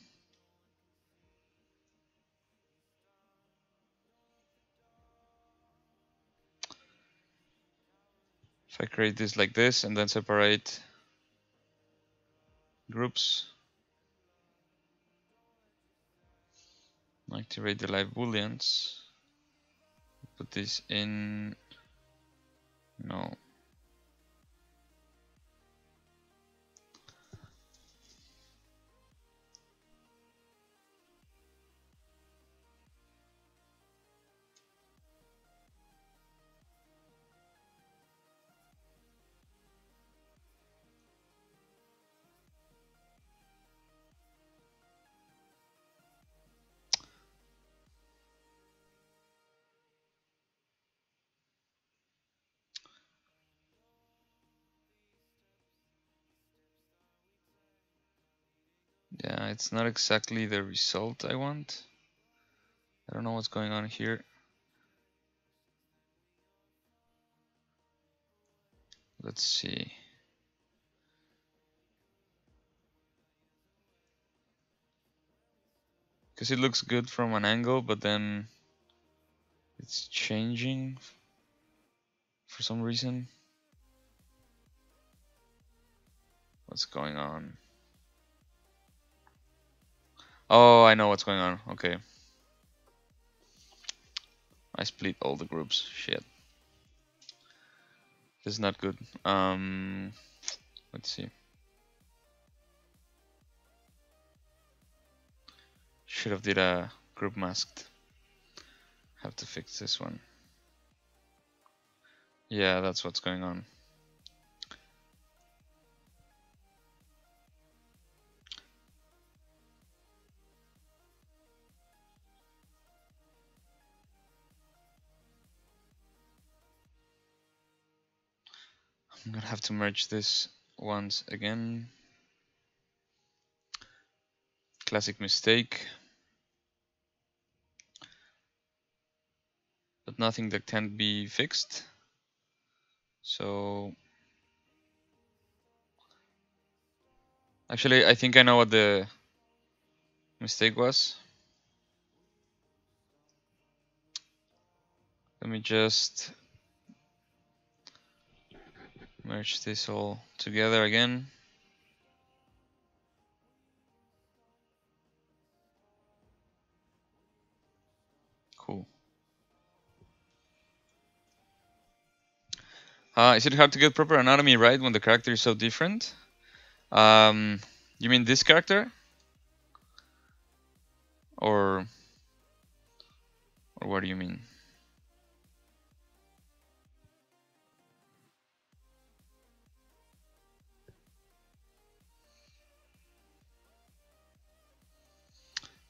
if I create this like this and then separate groups, activate the live booleans, put this in, no. Yeah, it's not exactly the result I want. I don't know what's going on here. Let's see. Because it looks good from an angle, but then it's changing for some reason. What's going on? Oh, I know what's going on. Okay. I split all the groups. Shit. This is not good. Let's see. Should have did a group masked. Have to fix this one. Yeah, that's what's going on. I'm gonna have to merge this once again. Classic mistake. But nothing that can't be fixed. So actually, I think I know what the mistake was. Let me just merge this all together again. Cool. Is it hard to get proper anatomy right when the character is so different? You mean this character? Or what do you mean?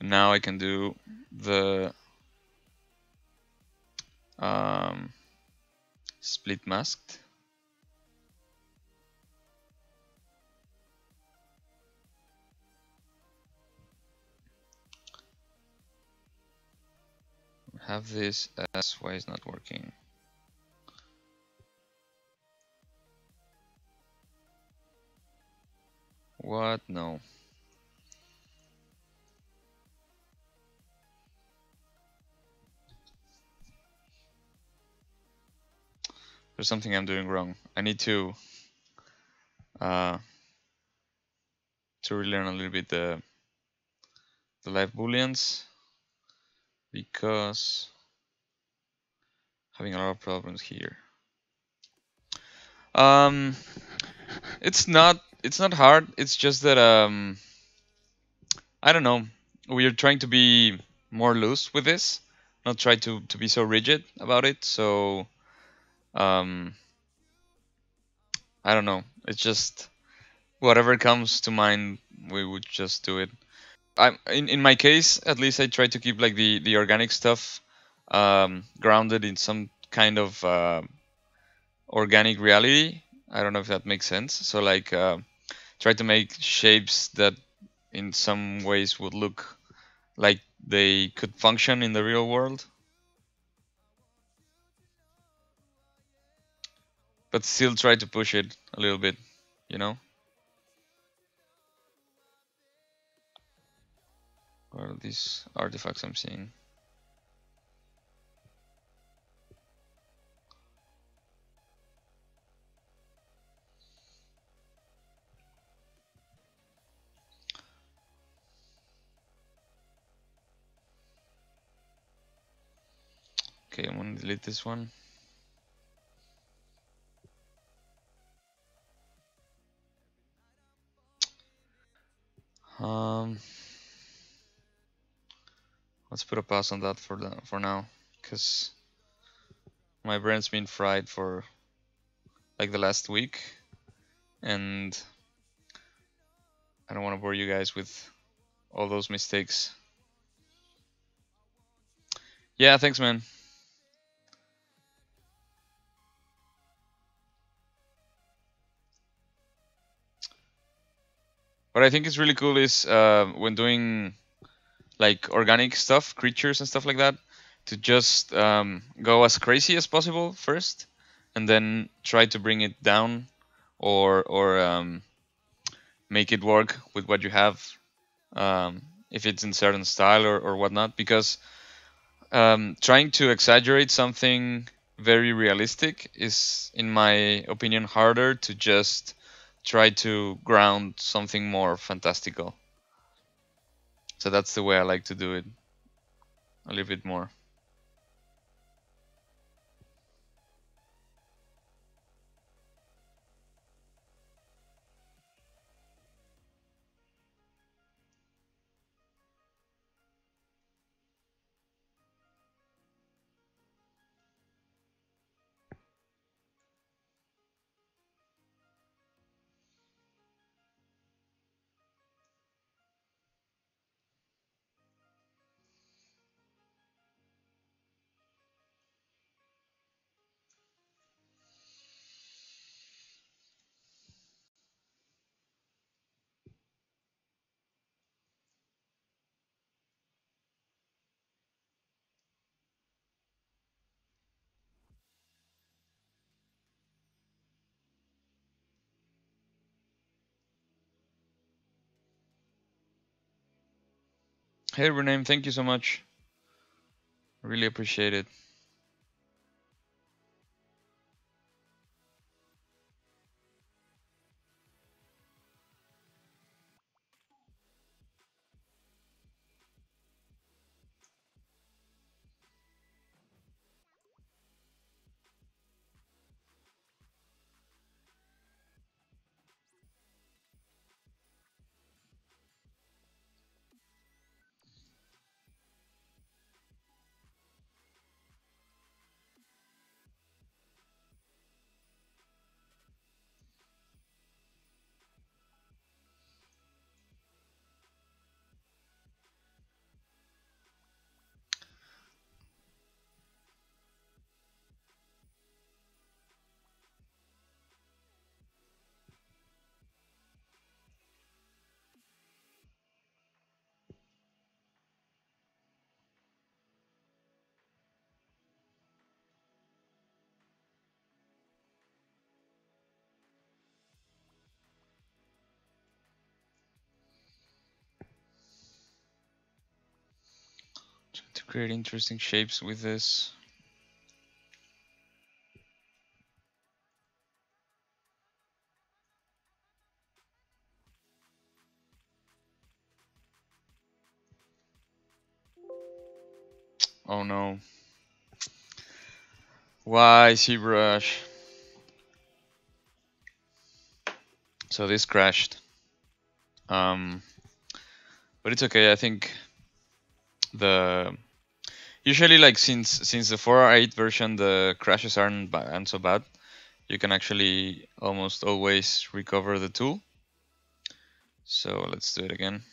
Now I can do the split masked. Have this as why it's not working. What? No. There's something I'm doing wrong. I need to relearn a little bit the live booleans because having a lot of problems here. It's not hard. It's just that I don't know. We're trying to be more loose with this, not try to be so rigid about it. So I don't know. It's just whatever comes to mind, we would just do it. In my case, at least I try to keep like the organic stuff grounded in some kind of organic reality. I don't know if that makes sense. So like try to make shapes that in some ways would look like they could function in the real world, but still try to push it a little bit, you know? What are these artifacts I'm seeing? Okay, I'm gonna delete this one. Let's put a pause on that for now, because my brain's been fried for like the last week, and I don't want to bore you guys with all those mistakes. Yeah, thanks, man. what I think is really cool is when doing like organic stuff, creatures and stuff like that, to just go as crazy as possible first, and then try to bring it down, or make it work with what you have, if it's in certain style or whatnot. Because trying to exaggerate something very realistic is, in my opinion, harder to just try to ground something more fantastical. So that's the way I like to do it a little bit more. Hey Rename, thank you so much. Really appreciate it. Trying to create interesting shapes with this. Oh no. Why ZBrush? So this crashed. But it's okay. I think the usually, like, since the 4.8 version, the crashes aren't so bad. You can actually almost always recover the tool. So let's do it again.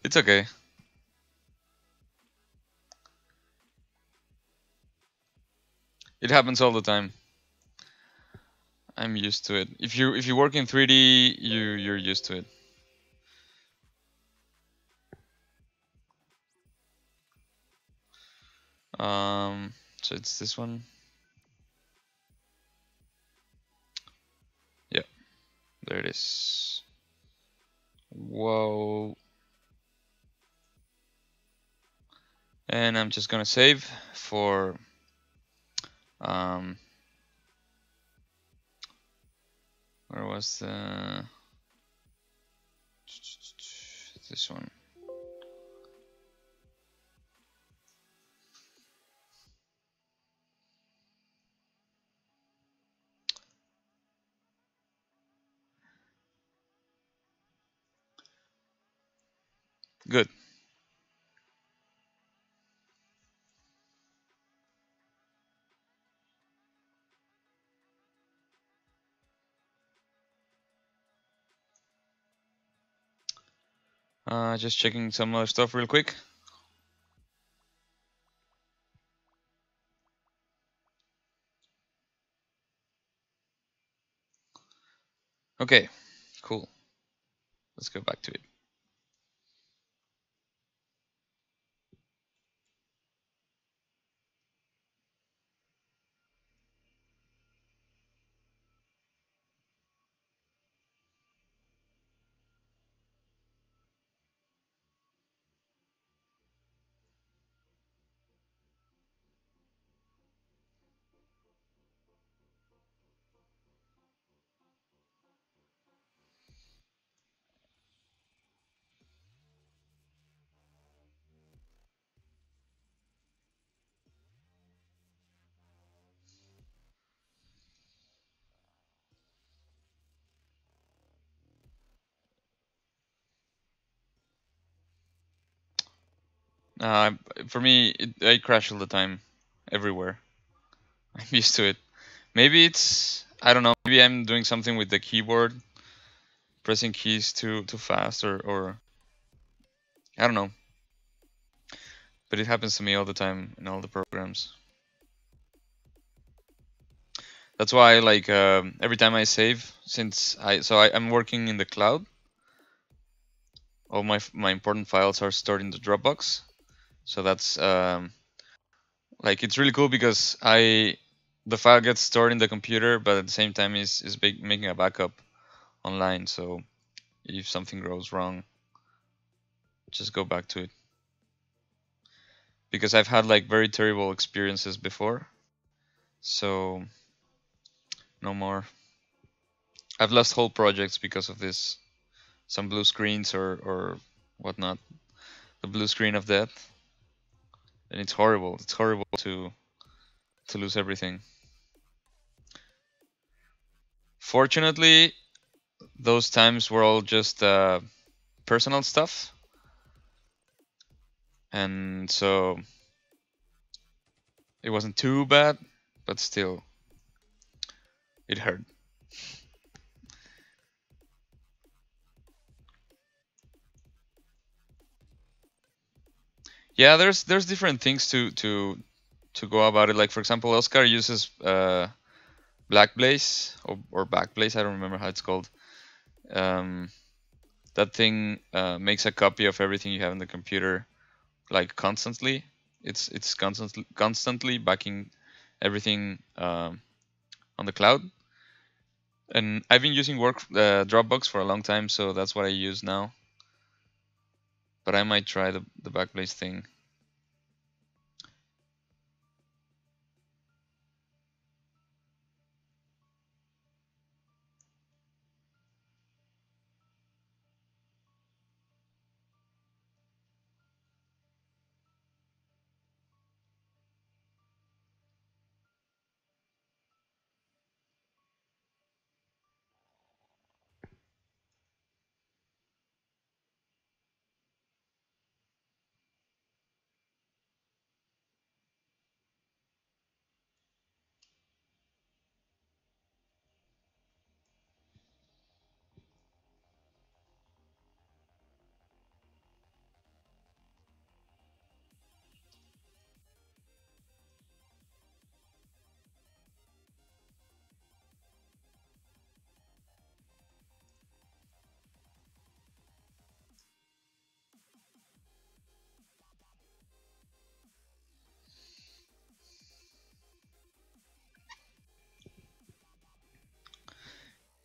It's okay. It happens all the time. I'm used to it. If you work in 3D, you're used to it. So it's this one. Yeah, there it is. Whoa. And I'm just gonna save for where was the this one? Good. Just checking some other stuff real quick. Okay, cool. Let's go back to it. Uh, for me, I crash all the time, everywhere. I'm used to it. Maybe it's, I don't know. Maybe I'm doing something with the keyboard, pressing keys too fast, or I don't know. But it happens to me all the time in all the programs. That's why, like, every time I save, since I'm working in the cloud, all my important files are stored in the Dropbox. So that's like it's really cool because the file gets stored in the computer, but at the same time is making a backup online. So if something goes wrong, just go back to it. Because I've had like very terrible experiences before, so no more. I've lost whole projects because of this. Some blue screens or whatnot. The blue screen of death, and it's horrible. It's horrible to lose everything. Fortunately, those times were all just personal stuff, and so it wasn't too bad, but still, it hurt. Yeah, there's different things to go about it. Like for example, Oscar uses Black Blaze or Backblaze. I don't remember how it's called. Um, that thing makes a copy of everything you have in the computer, like constantly. It's constantly backing everything on the cloud. And I've been using work Dropbox for a long time, so that's what I use now. But I might try the Backblaze thing.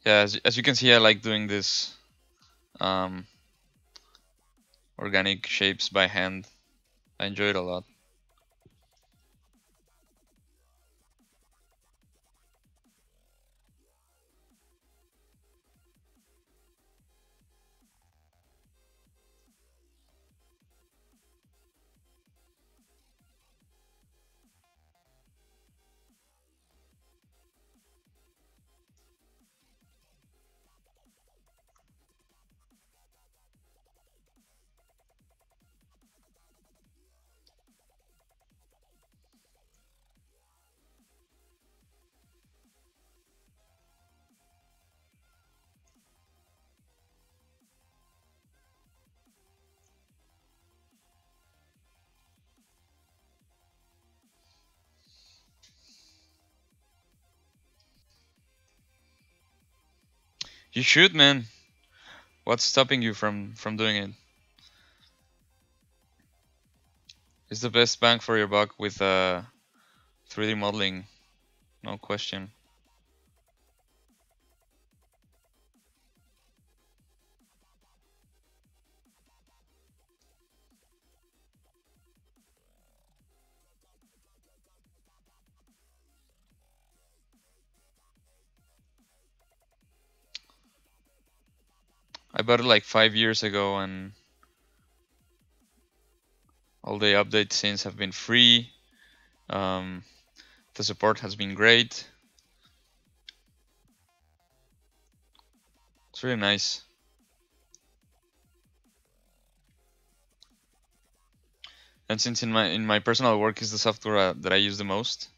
Yeah, as you can see, I like doing this um, organic shapes by hand. I enjoy it a lot. You should, man. What's stopping you from doing it? It's the best bang for your buck with 3D modeling, no question. I bought it like 5 years ago, and all the updates since have been free. Um, the support has been great. It's really nice. And since in my personal work is the software that I use the most.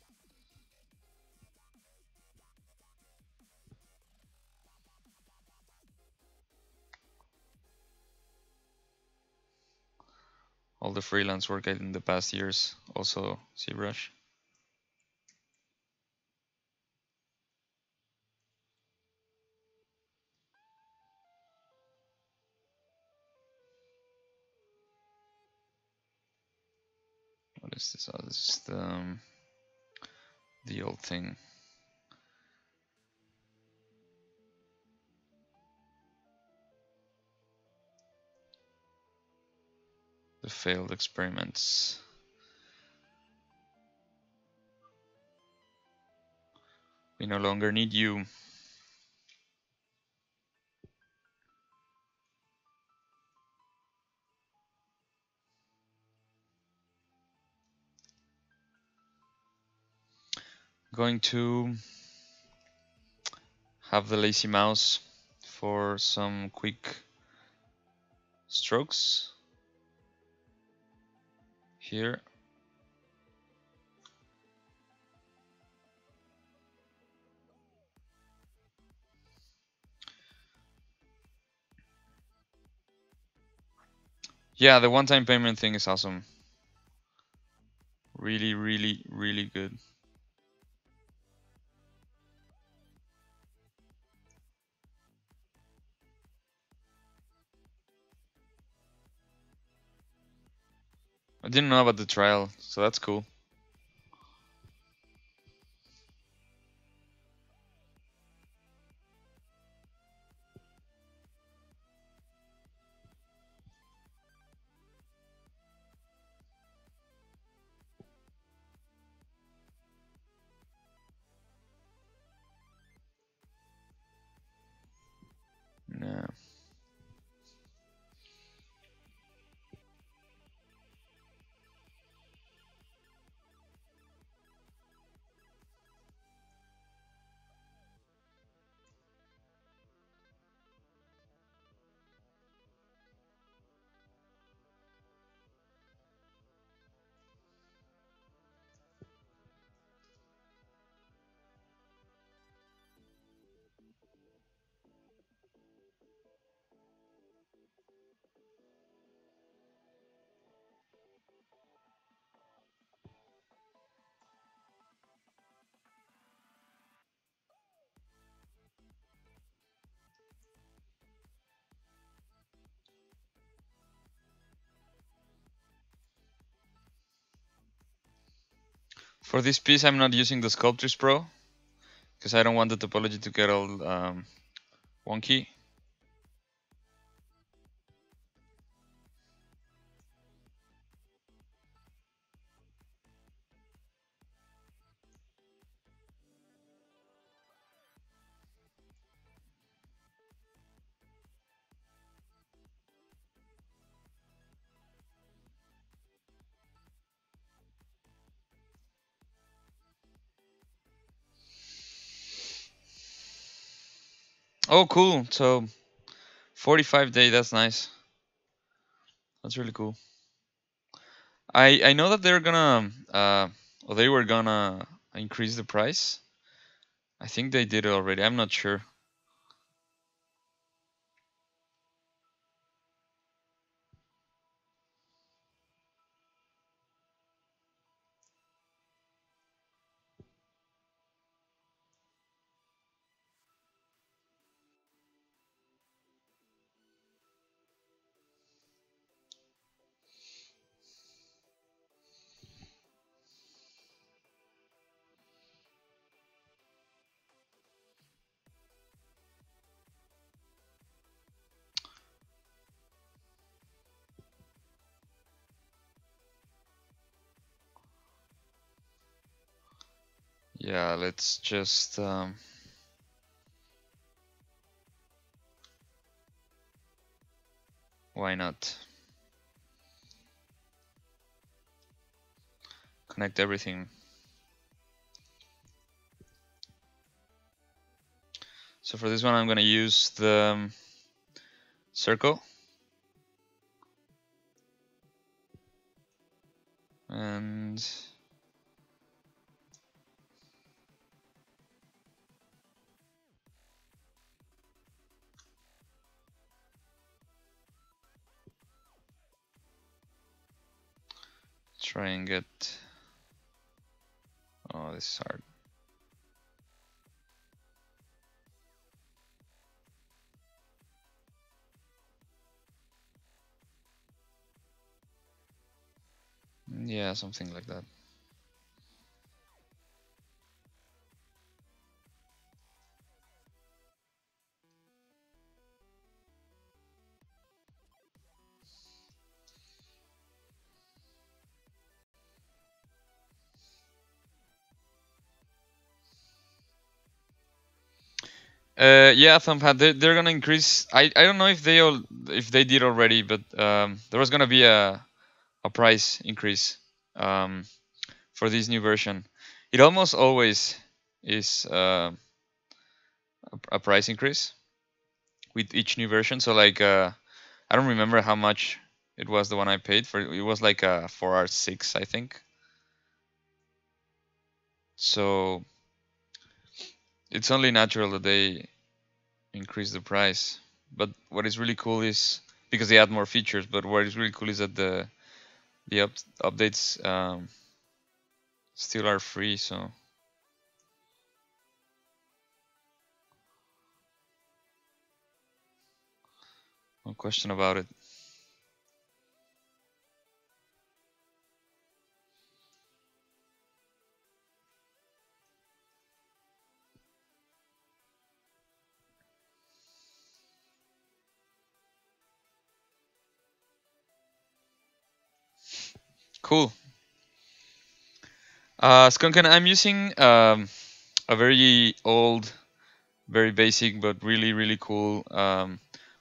All the freelance work I did in the past years, also ZBrush. What is this? Oh, this is the old thing. The failed experiments. We no longer need you. Going to have the lazy mouse for some quick strokes here. Yeah, the one-time payment thing is awesome. Really, really, really good. I didn't know about the trial, so that's cool. Yeah. For this piece, I'm not using the Sculptris Pro because I don't want the topology to get all wonky. Oh, cool. So 45-day, that's nice. That's really cool. I know that they're gonna or they were gonna increase the price. I think they did it already. I'm not sure. Yeah, let's just why not connect everything. So for this one, I'm gonna use the circle and try and get. Oh, this is hard. Yeah, something like that. Yeah, Thumbpad, they're gonna increase. I don't know if they did already, but there was gonna be a price increase for this new version. It almost always is a price increase with each new version. So like I don't remember how much it was the one I paid for. It was like a 4R6, I think. So it's only natural that they increase the price. But what is really cool is because they add more features. But what is really cool is that the updates still are free. So no question about it. Cool. Skunken, I'm using a very old, very basic, but really cool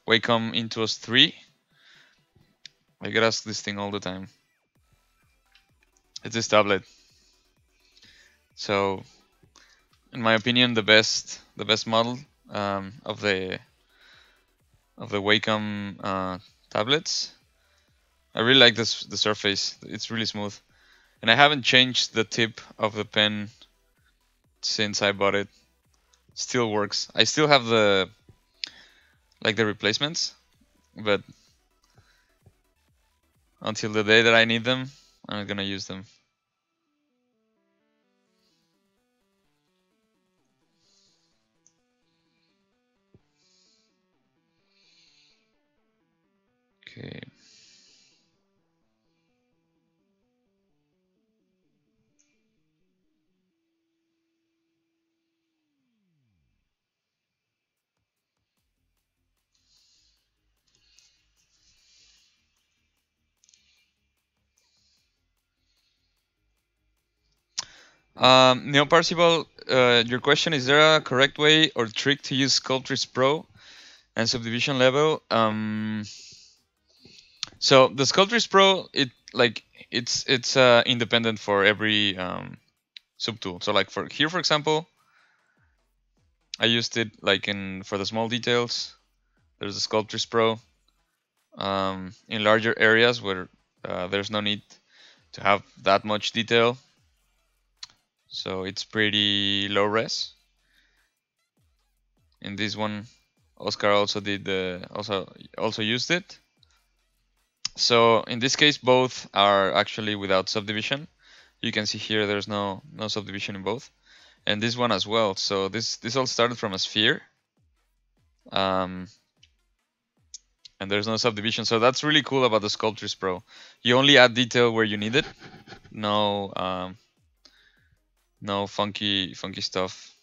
Wacom Intuos 3. I get asked this thing all the time. It's this tablet. So, in my opinion, the best model of the Wacom tablets. I really like the surface. It's really smooth, and I haven't changed the tip of the pen since I bought it. Still works. I still have the replacements, but until the day that I need them, I'm not gonna use them. Okay. Neil Parsival, your question, is there a correct way or trick to use Sculptris Pro and subdivision level? So the Sculptris Pro, it's independent for every subtool. So like for here, for example, I used it like for the small details. There's the Sculptris Pro. In larger areas where there's no need to have that much detail, so it's pretty low res. In this one, Oscar also did also used it. So in this case, both are actually without subdivision. You can see here there's no subdivision in both, and this one as well. So this all started from a sphere, and there's no subdivision. So that's really cool about the Sculptris Pro. You only add detail where you need it. No no funky stuff,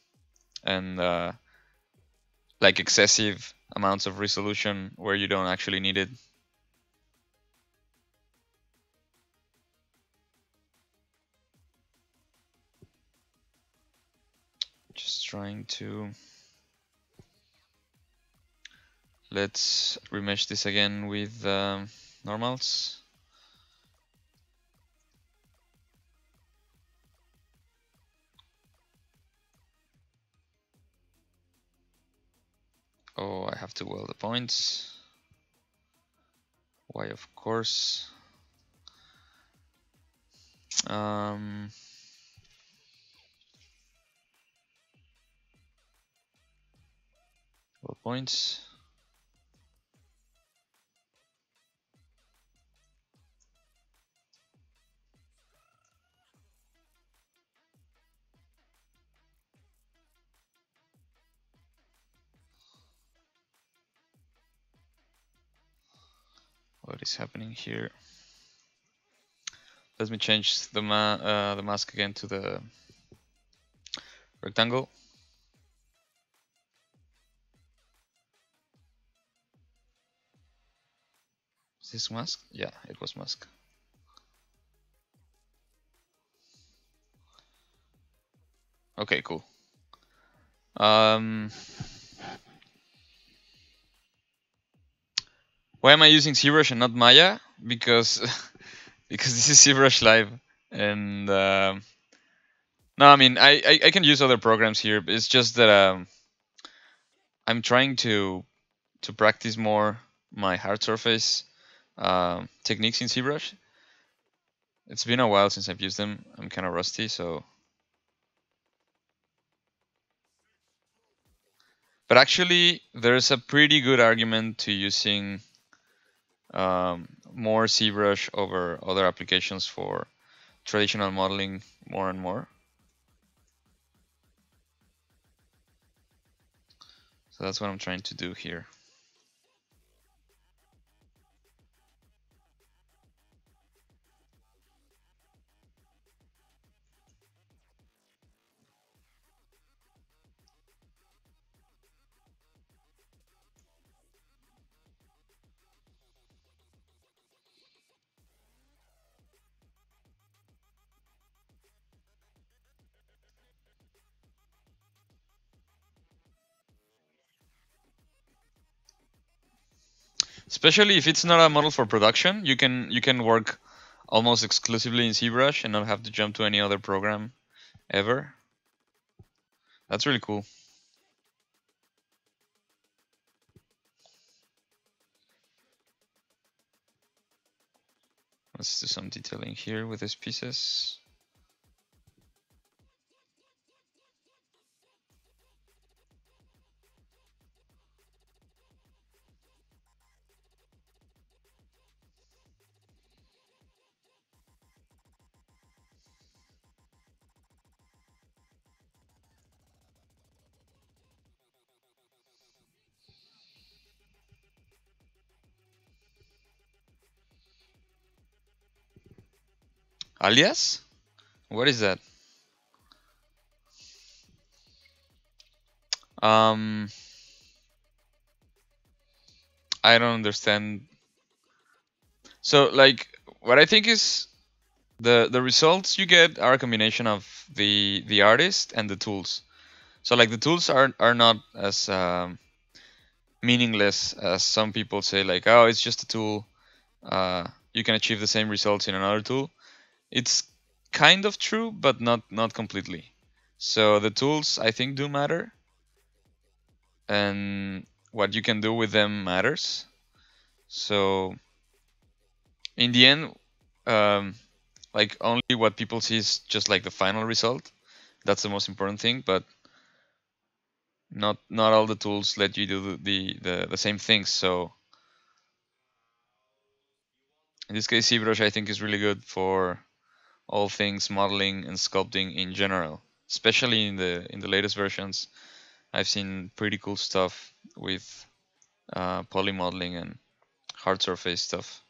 and like excessive amounts of resolution where you don't actually need it. trying to... Let's remesh this again with normals. Oh, I have to weld the points. Why, of course. Weld points. What is happening here? Let me change the mask again to the rectangle. Is this mask? Yeah, it was mask. Okay, cool. Why am I using ZBrush and not Maya? Because because this is ZBrush Live, and no, I mean I can use other programs here. But it's just that I'm trying to practice more my hard surface techniques in ZBrush. It's been a while since I've used them. I'm kind of rusty, so. But actually, there's a pretty good argument to using more ZBrush over other applications for traditional modeling more and more. So that's what I'm trying to do here. Especially if it's not a model for production, you can work almost exclusively in ZBrush and not have to jump to any other program ever. That's really cool. Let's do some detailing here with these pieces. Alias? What is that? I don't understand. So like what I think is the results you get are a combination of the artist and the tools. So like the tools are not as meaningless as some people say, like, oh, it's just a tool. You can achieve the same results in another tool. It's kind of true, but not completely. So the tools I think do matter, and what you can do with them matters. So in the end, like only what people see is just like the final result. That's the most important thing, but not all the tools let you do the same things. So in this case, ZBrush I think is really good for all things modeling and sculpting in general, especially in the latest versions. I've seen pretty cool stuff with poly modeling and hard surface stuff.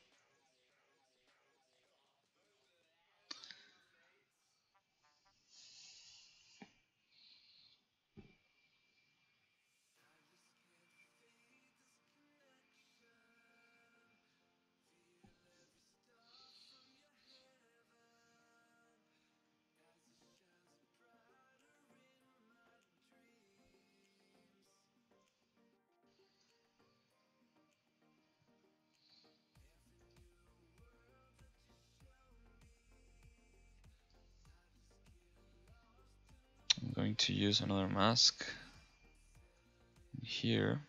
going to use another mask here.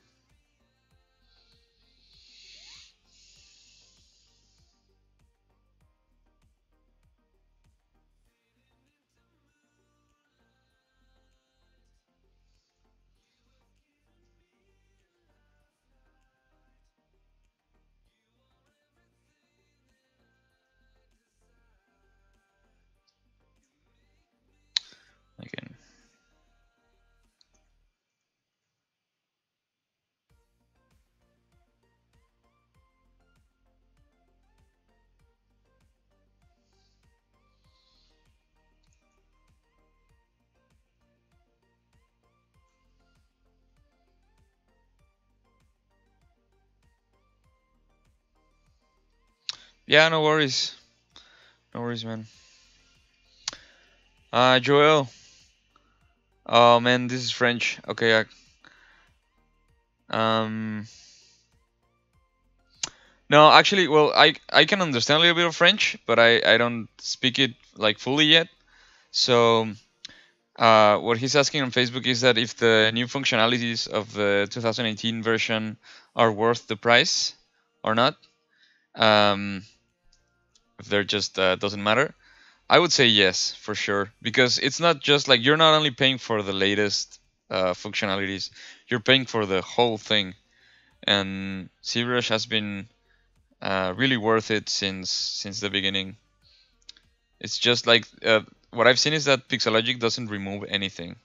Again. Yeah, no worries. No worries, man. Joel. Oh man, this is French. Okay. Um. No, actually, well, I can understand a little bit of French, but I don't speak it like fully yet. So what he's asking on Facebook is that if the new functionalities of the 2018 version are worth the price or not. Um, if they're just doesn't matter. I would say yes, for sure, because it's not just like you're not only paying for the latest functionalities, you're paying for the whole thing. And ZBrush has been really worth it since the beginning. It's just like what I've seen is that Pixologic doesn't remove anything;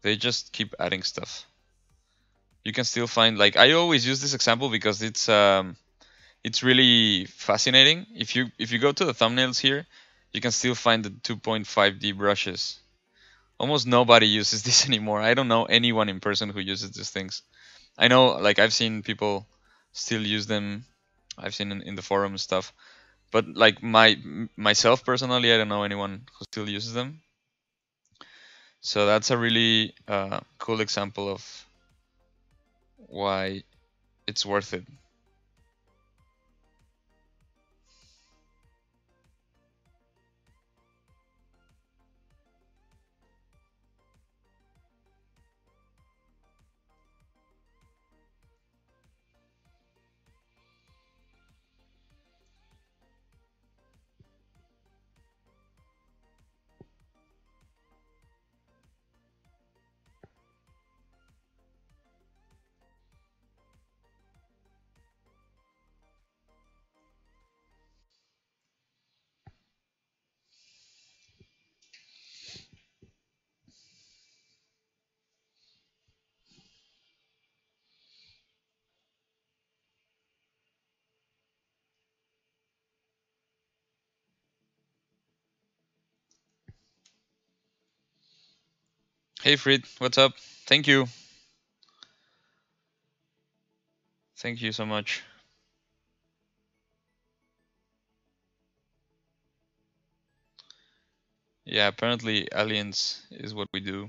they just keep adding stuff. You can still find like I always use this example because it's really fascinating. If you go to the thumbnails here, you can still find the 2.5D brushes. Almost nobody uses this anymore. I don't know anyone in person who uses these things. I know, like I've seen people still use them. I've seen in the forum stuff, but like myself personally, I don't know anyone who still uses them. So that's a really cool example of why it's worth it. Hey Fried, what's up? Thank you. Thank you so much. Yeah, apparently aliens is what we do.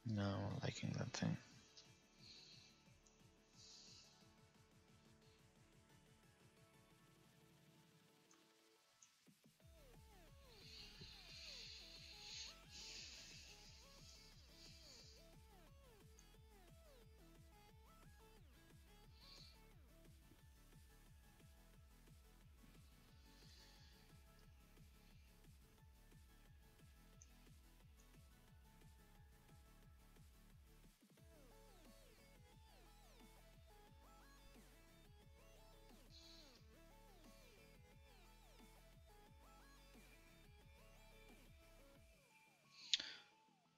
No, I'm liking that thing.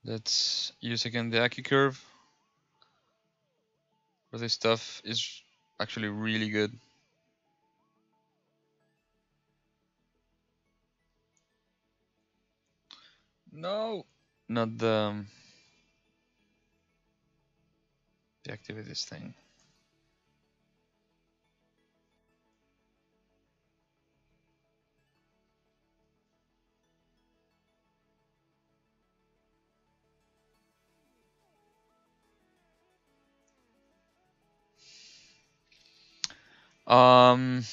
Let's use again the Aki curve. For this stuff is actually really good. No, not the activities thing. Um,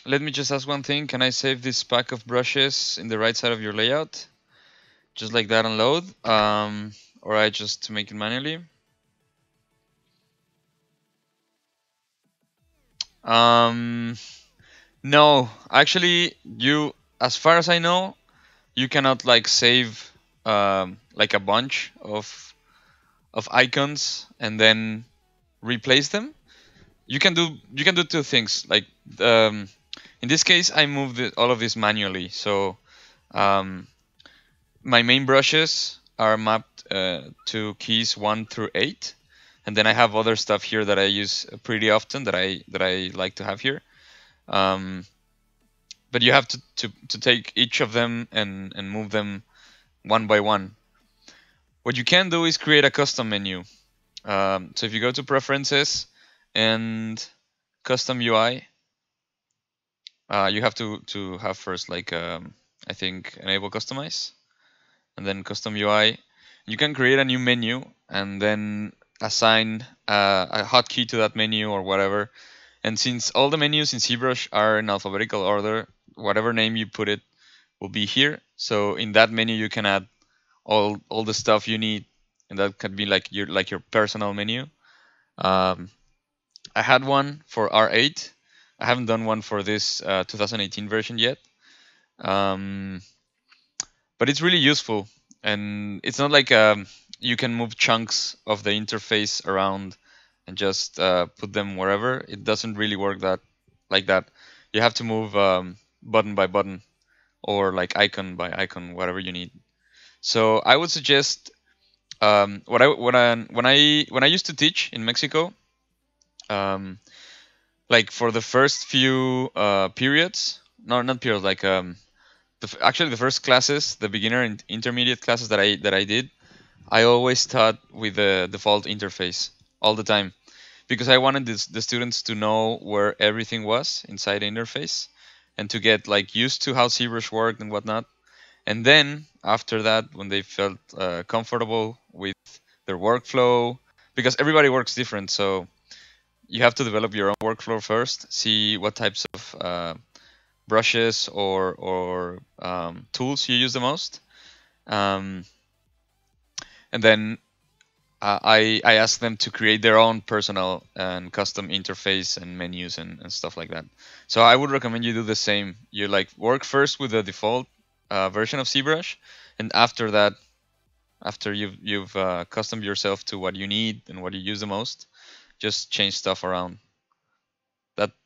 Let me just ask one thing. Can I save this pack of brushes in the right side of your layout? Just like that and load? Or I just to make it manually? No, actually, as far as I know, you cannot like save like a bunch of icons and then replace them. You can do two things. Like in this case, I moved all of this manually. So um, my main brushes are mapped to keys 1 through 8, and then I have other stuff here that I use pretty often that I like to have here. Um, but you have to take each of them and move them one by one. What you can do is create a custom menu. So if you go to preferences and custom UI, you have to have first like I think enable customize and then custom UI. You can create a new menu and then assign a hotkey to that menu or whatever. And since all the menus in ZBrush are in alphabetical order, whatever name you put it will be here. So in that menu you can add all the stuff you need, and that can be like your personal menu. Um, I had one for R8. I haven't done one for this 2018 version yet. Um, but it's really useful, and it's not like you can move chunks of the interface around and just put them wherever. It doesn't really work that like that. You have to move button by button or like icon by icon, whatever you need. So I would suggest when I used to teach in Mexico, um, like for the first few periods, no, not periods, like actually the first classes, the beginner and intermediate classes that I did, I always taught with the default interface all the time because I wanted the students to know where everything was inside the interface and to get like used to how ZBrush worked and whatnot. And then after that, when they felt comfortable with their workflow, because everybody works different, so you have to develop your own workflow first, see what types of brushes or tools you use the most, um, and then I ask them to create their own personal and custom interface and menus and stuff like that. So I would recommend you do the same. You like work first with the default version of ZBrush, and after that, after you've customed yourself to what you need and what you use the most, just change stuff around.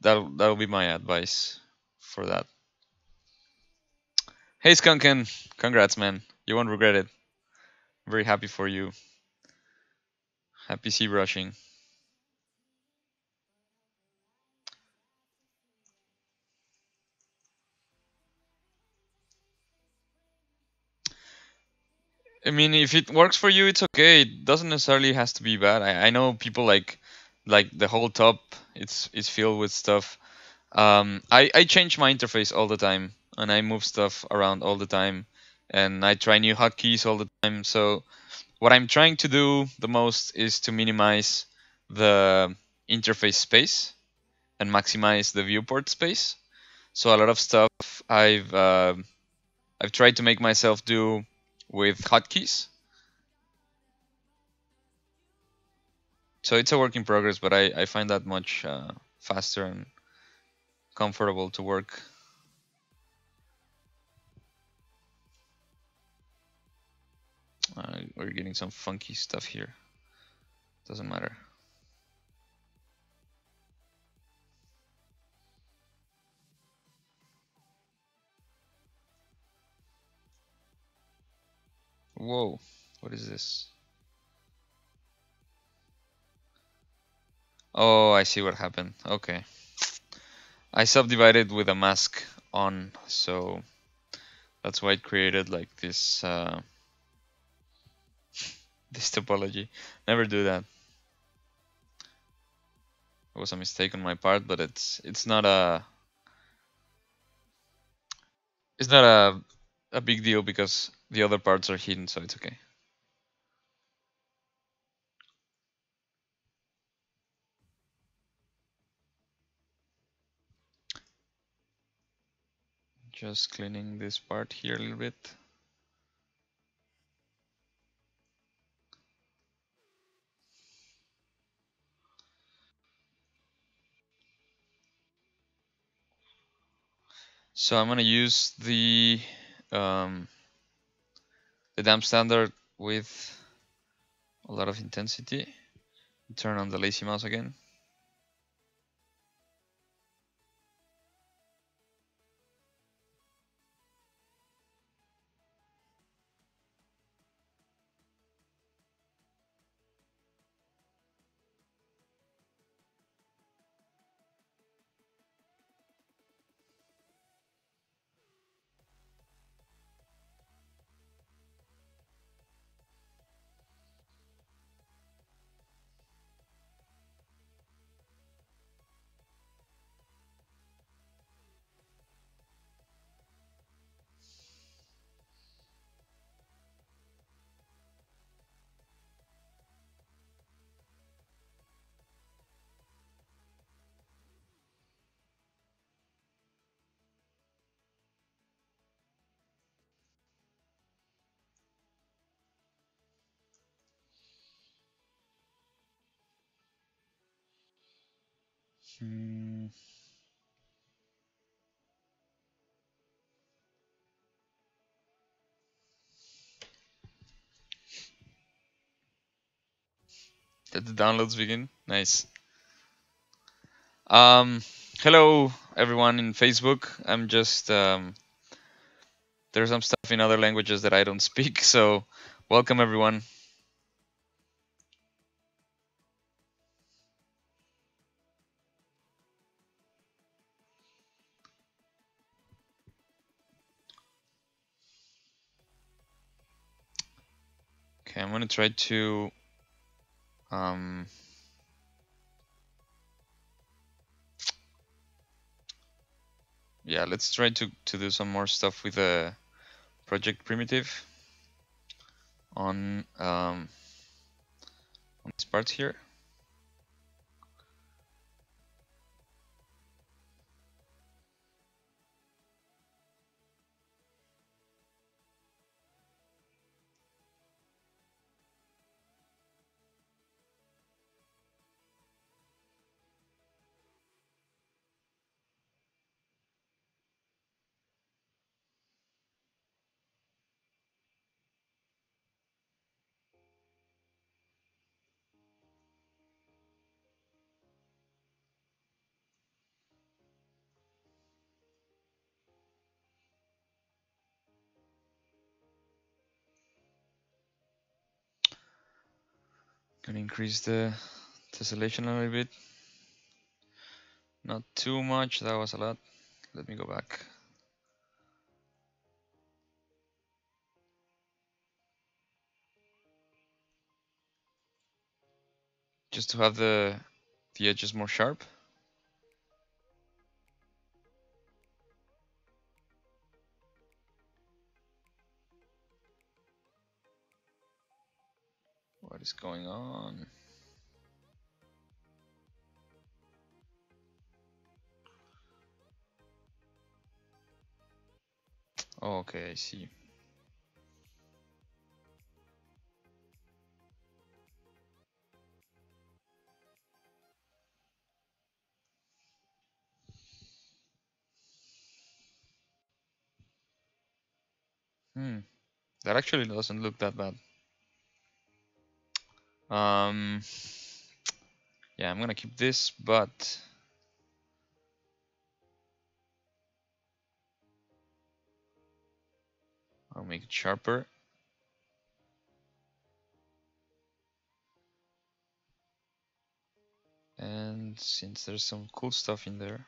That'll be my advice for that. Hey Skunken, congrats man. You won't regret it. Very happy for you. Happy ZBrushing. I mean, if it works for you, it's okay. It doesn't necessarily has to be bad. I know people like the whole top. It's filled with stuff. I change my interface all the time, and I move stuff around all the time, and I try new hotkeys all the time. So what I'm trying to do the most is to minimize the interface space and maximize the viewport space. So a lot of stuff I've tried to make myself do with hotkeys. So it's a work in progress, but I find that much faster and comfortable to work. We're getting some funky stuff here. Doesn't matter. Whoa, what is this? Oh, I see what happened. Okay. I subdivided with a mask on, so that's why it created like this this topology. Never do that. It was a mistake on my part, but it's not a big deal because the other parts are hidden, so it's okay. Just cleaning this part here a little bit. So I'm gonna use the damp standard with a lot of intensity. Turn on the lazy mouse again. Let the downloads begin. Nice. Hello everyone in Facebook. I'm just there's some stuff in other languages that I don't speak, so welcome everyone. Okay, I'm gonna try to yeah, let's try to do some more stuff with the project primitive on this part here. Gonna increase the tessellation a little bit. Not too much, that was a lot. Let me go back. Just to have the edges more sharp. What is going on? Oh, okay, I see. That actually doesn't look that bad. Yeah, I'm gonna keep this, but I'll make it sharper. And since there's some cool stuff in there,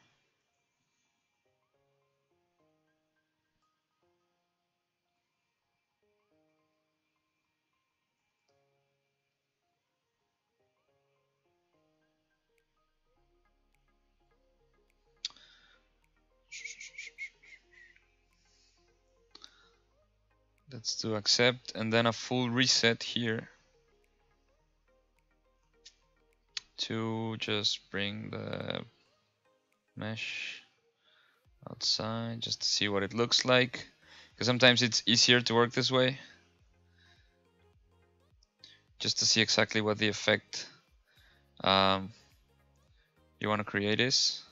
let's do accept and then a full reset here to just bring the mesh outside just to see what it looks like, because sometimes it's easier to work this way, just to see exactly what the effect you want to create is.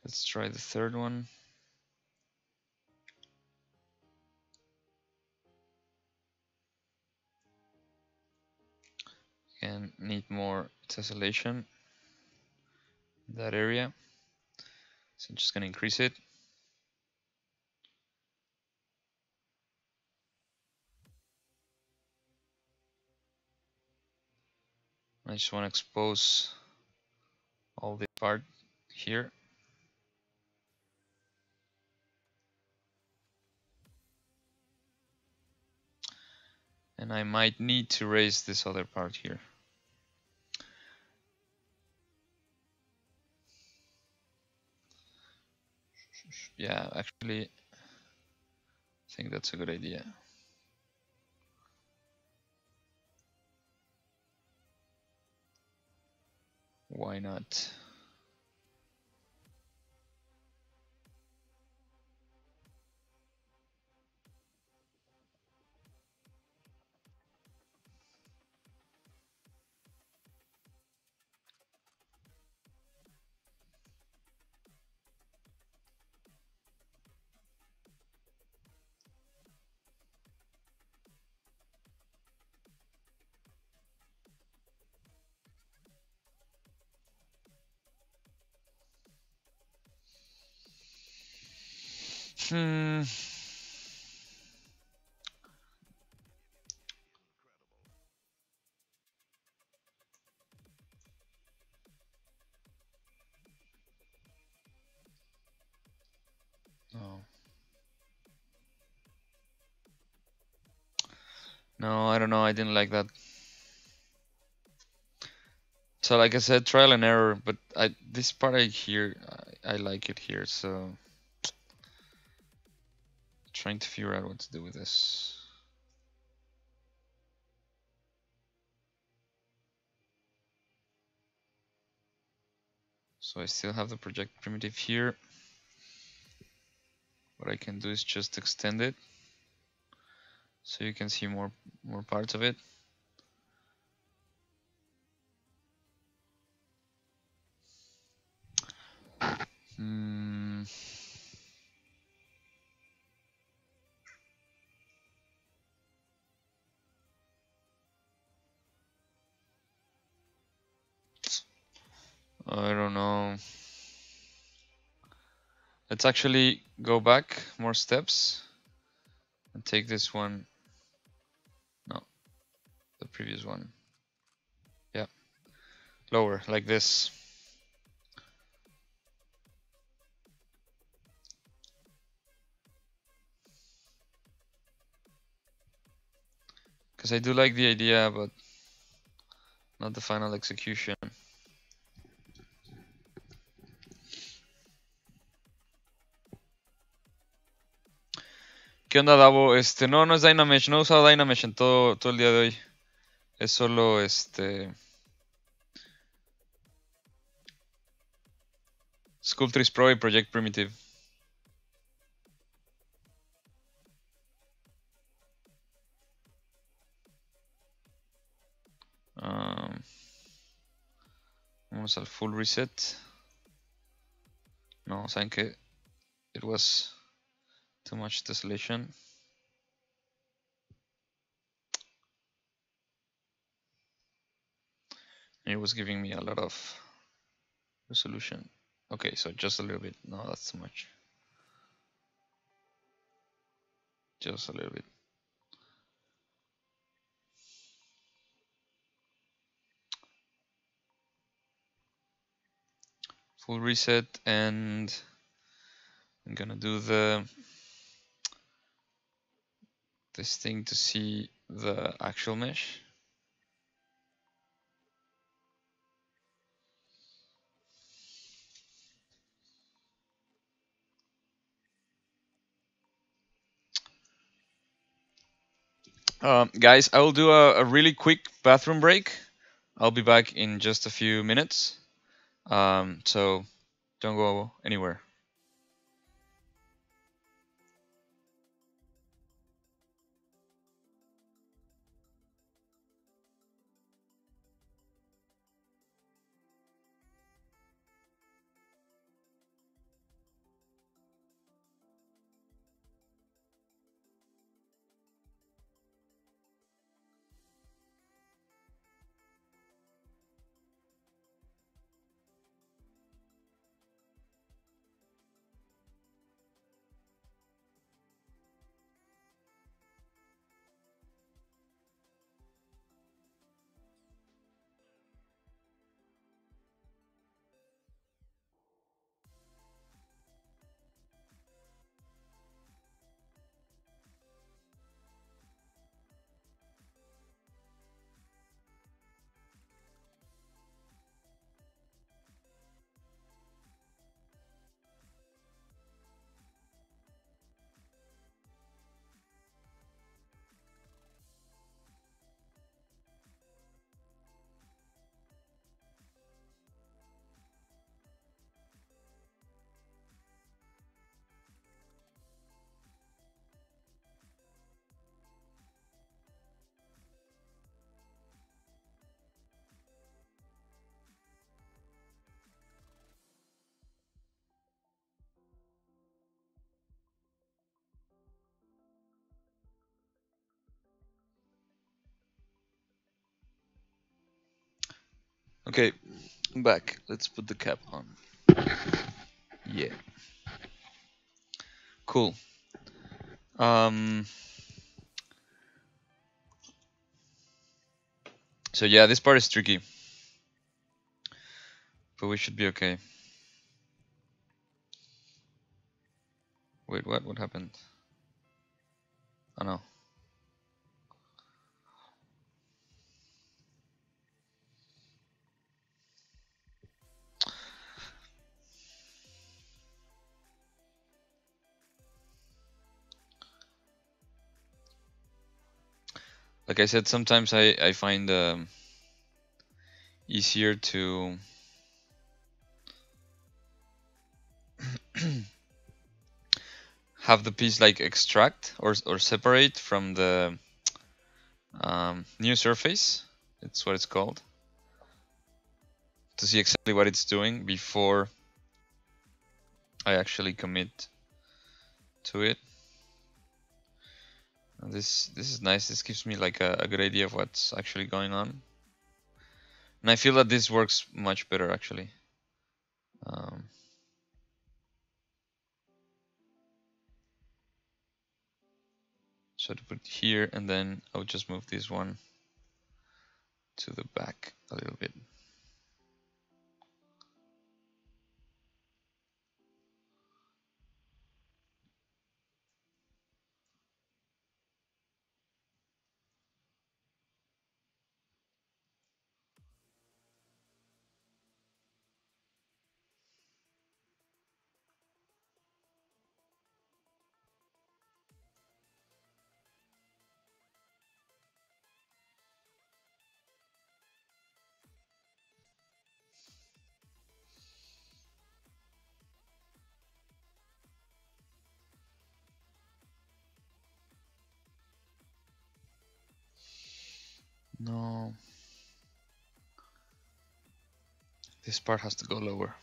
Let's try the third one. Again, need more tessellation in that area. So I'm just gonna increase it. I just want to expose all the part here. And I might need to raise this other part here. Yeah, actually, I think that's a good idea. Why not? Hmm. No. No, I don't know. I didn't like that. So like I said, trial and error, but this part I like it here, so trying to figure out what to do with this. So I still have the project primitive here. What I can do is just extend it so you can see more parts of it. I don't know. Let's actually go back more steps and take this one. No, the previous one. Yeah, lower like this. Because I do like the idea, but not the final execution. ¿Qué onda, Davo? No, no es Dynamesh. No he usado Dynamesh en todo el día de hoy. Es solo Sculpt Pro y Project Primitive. Vamos al full reset. No, saben que it was too much tessellation. It was giving me a lot of resolution. Okay, so just a little bit. No, that's too much. Just a little bit. Full reset, and I'm gonna do the this thing to see the actual mesh. Guys, I will do a really quick bathroom break. I'll be back in just a few minutes. So don't go anywhere. Okay, I'm back. Let's put the cap on. Yeah. Cool. So yeah, this part is tricky, but we should be okay. Wait, what? What happened? Oh no. Like I said, sometimes I find easier to have the piece like extract or separate from the new surface. It's what it's called. To see exactly what it's doing before I actually commit to it. And this is nice. This gives me like a good idea of what's actually going on. And I feel that this works much better actually. So to put it here, and then I'll just move this one to the back a little bit. No. This part has to go lower.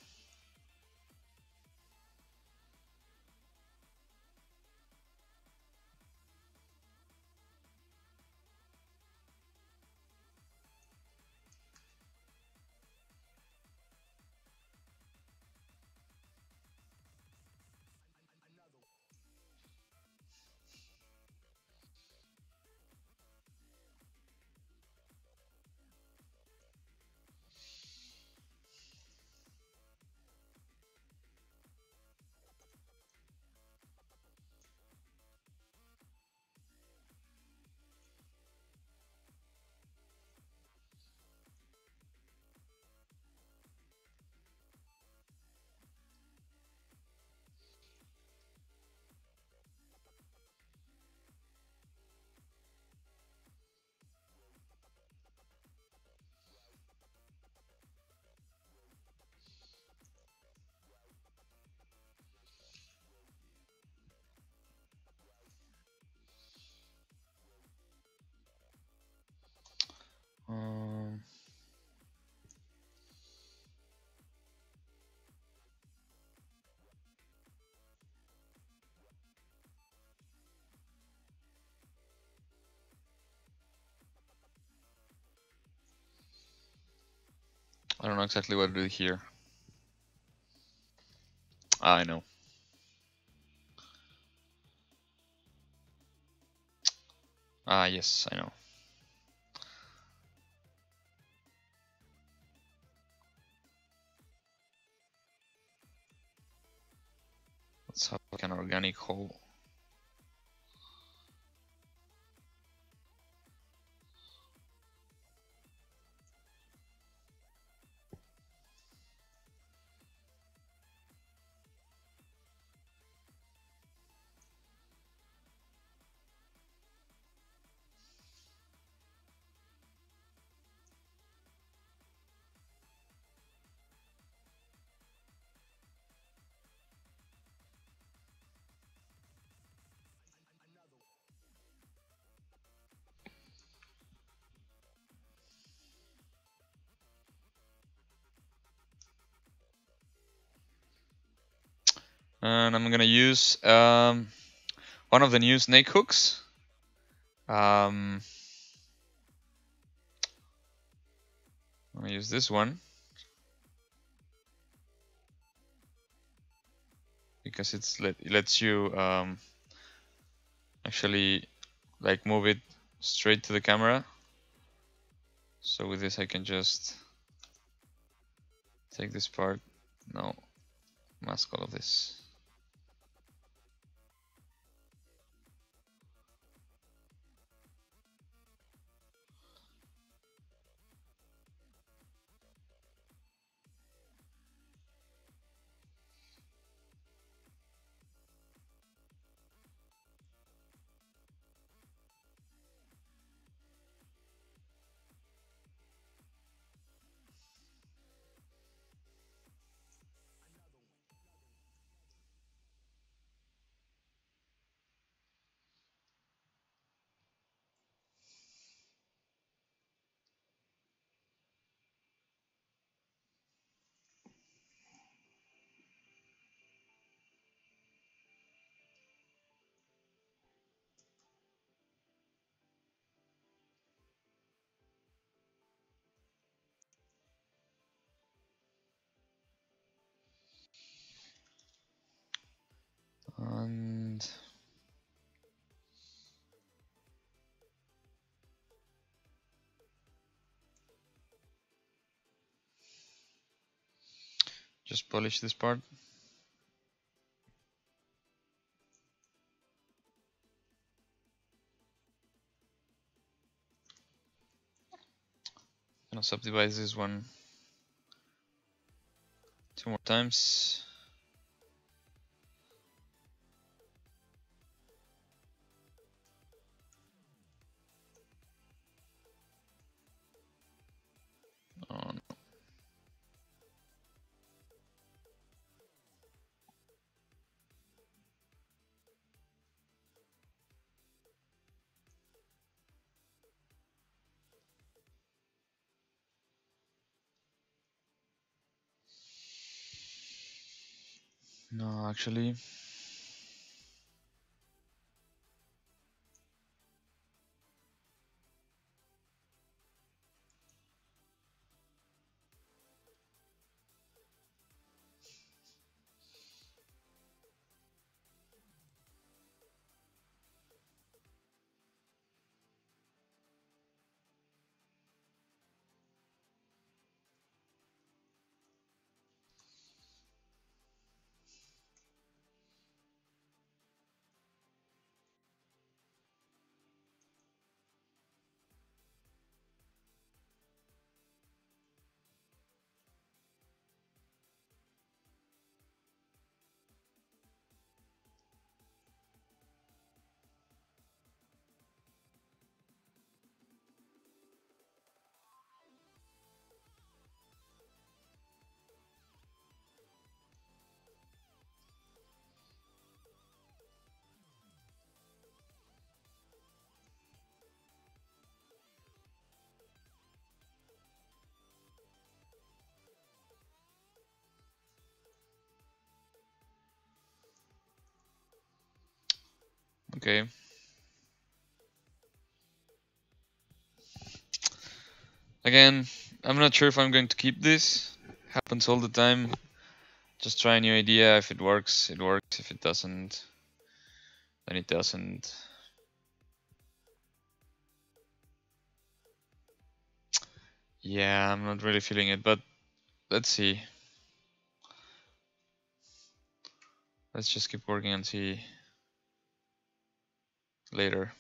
I don't know exactly what to do here. Ah, I know. Ah, yes, I know. Let's have like an organic hole. And I'm gonna use one of the new snake hooks. I'm gonna use this one because it lets you actually like move it straight to the camera. So with this I can just take this part, no, mask all of this. And just polish this part. I'm gonna subdivide this one 2 more times. Oh, no, actually. Okay. Again, I'm not sure if I'm going to keep this. Happens all the time. Just try a new idea. If it works, it works. If it doesn't, then it doesn't. Yeah, I'm not really feeling it, but let's see. Let's just keep working and see later.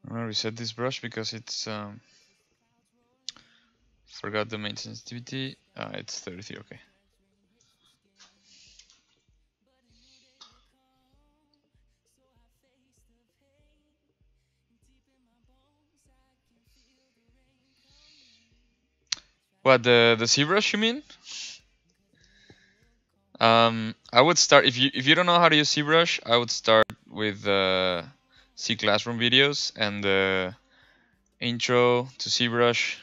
I'm gonna reset this brush because it's forgot the main sensitivity. It's 33. Okay. What, the ZBrush you mean? I would start if you don't know how to use ZBrush, I would start with C Classroom videos and the intro to ZBrush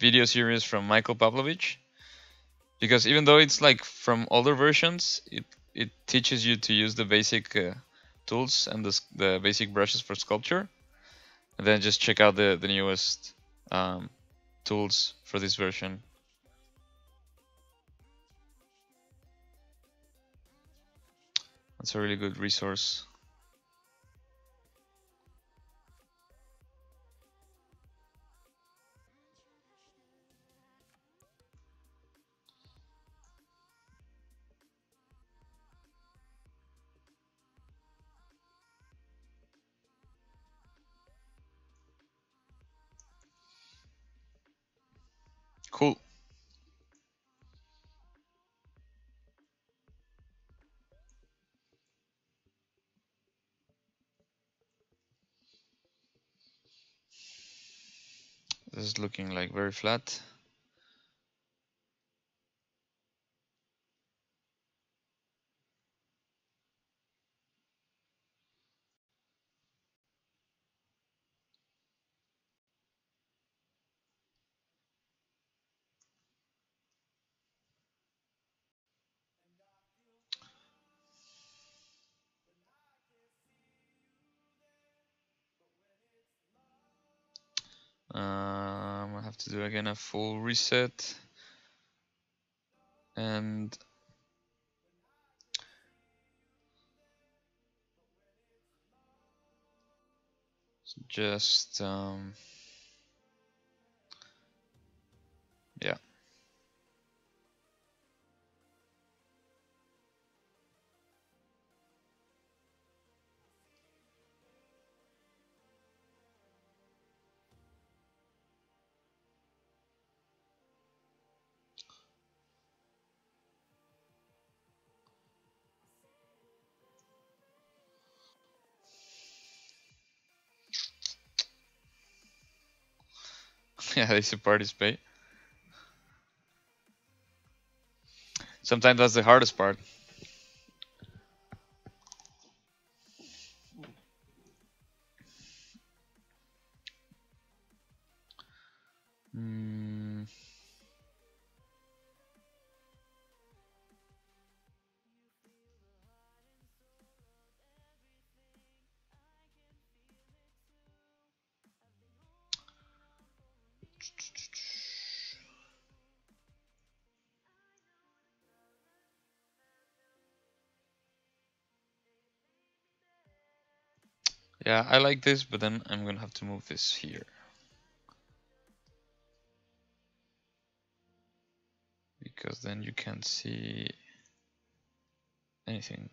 video series from Michael Pavlovich. Because even though it's like from older versions, it teaches you to use the basic tools and the basic brushes for sculpture, and then just check out the newest tools for this version. That's a really good resource. Cool. This is looking like very flat. I have to do again a full reset and just yeah. Yeah, they participate. Sometimes that's the hardest part. Mm. Yeah, I like this, but then I'm gonna have to move this here. Because then you can't see anything.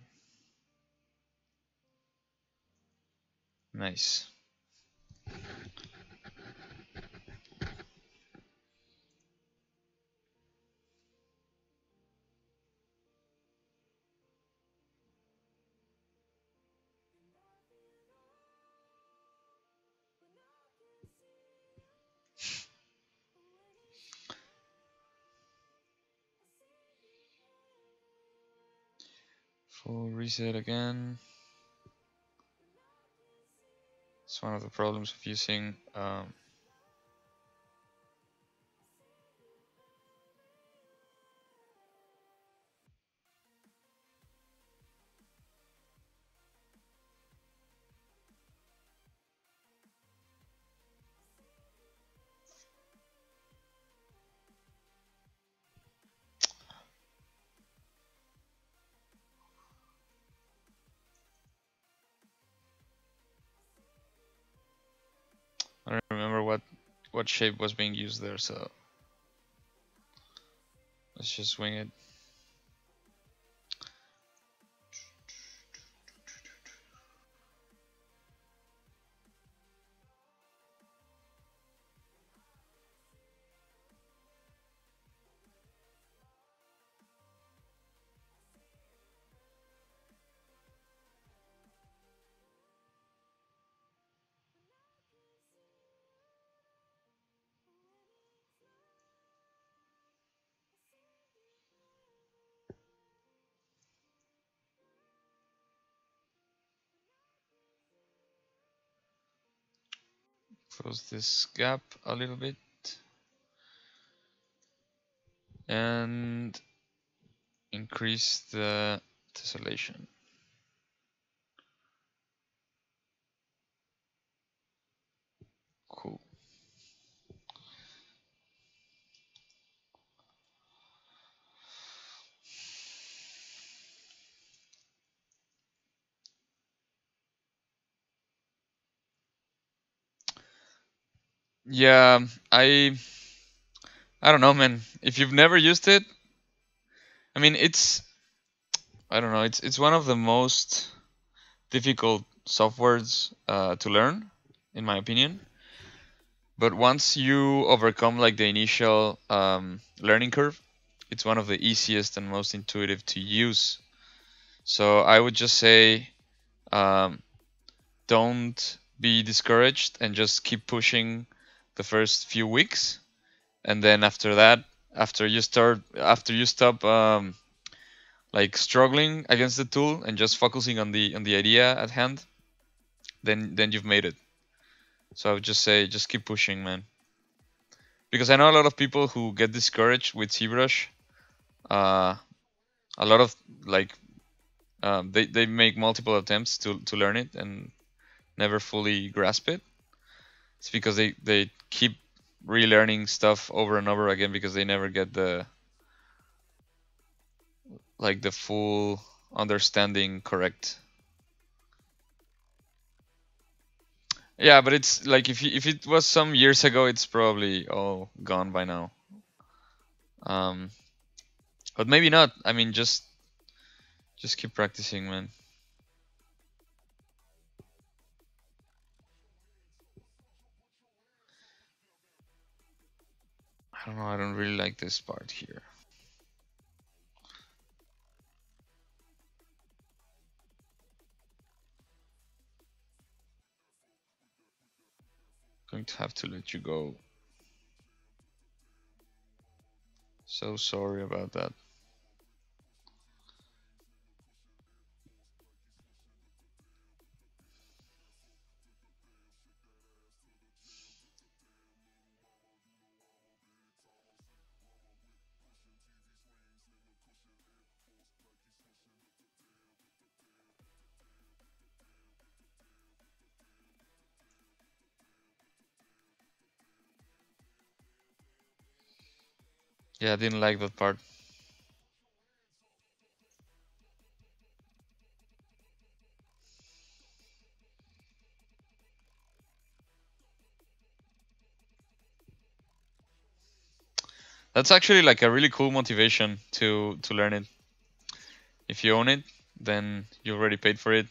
Nice. Full reset again. It's one of the problems of using I don't remember what shape was being used there, so let's just wing it. Close this gap a little bit. And increase the tessellation. Cool. Yeah, I don't know, man. If you've never used it, I mean, I don't know. It's one of the most difficult softwares to learn, in my opinion. But once you overcome like the initial learning curve, it's one of the easiest and most intuitive to use. So I would just say, um, don't be discouraged and just keep pushing the first few weeks, and then after that, after you stop like struggling against the tool and just focusing on the idea at hand, then you've made it. So I would just say, just keep pushing, man. Because I know a lot of people who get discouraged with ZBrush. Uh, a lot of like they make multiple attempts to learn it and never fully grasp it. It's because they keep relearning stuff over and over again because they never get the full understanding correct. Yeah, but it's like if it was some years ago, it's probably all gone by now. Um, but maybe not. I mean, just keep practicing, man. I don't know. I don't really like this part here. Going to have to let you go. So sorry about that. Yeah, I didn't like that part. That's actually like a really cool motivation to learn it. If you own it, then you already paid for it.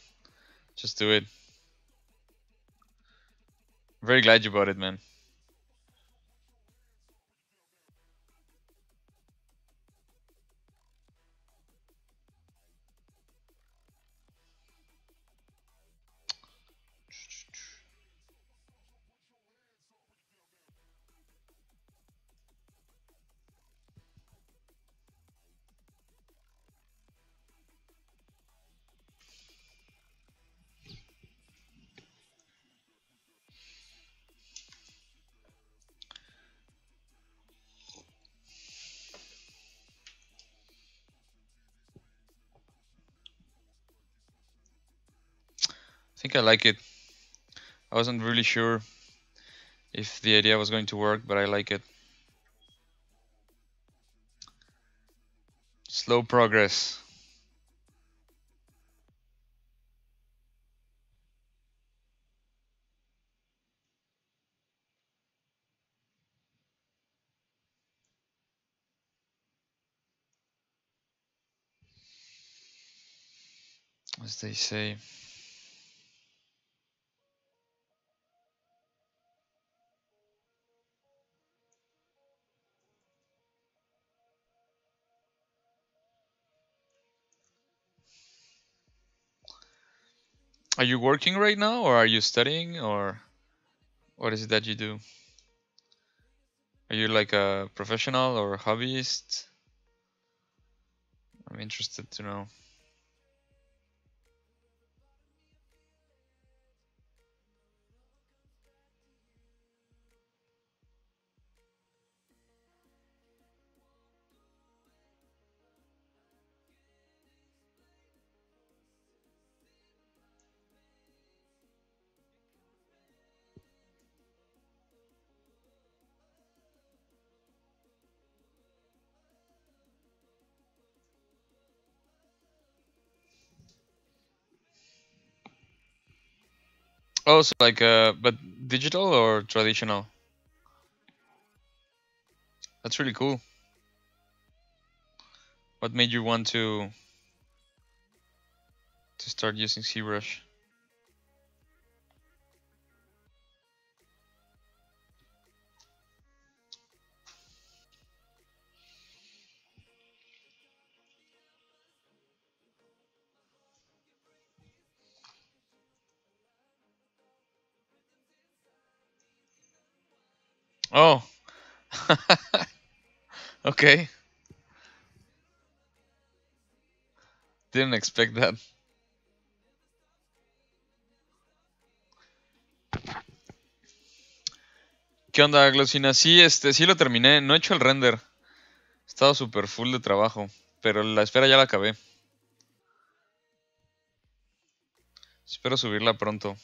Just do it. Very glad you bought it, man. I think I like it. I wasn't really sure if the idea was going to work, but I like it. Slow progress. As they say. Are you working right now, or are you studying, or what is it that you do? Are you like a professional or a hobbyist? I'm interested to know. Oh, so like but digital or traditional? That's really cool. What made you want to start using ZBrush? Oh, okay. Didn't expect that. ¿Qué onda, Glosina? Sí, sí lo terminé. No he hecho el render. He estado súper full de trabajo. Pero la espera ya la acabé. Espero subirla pronto.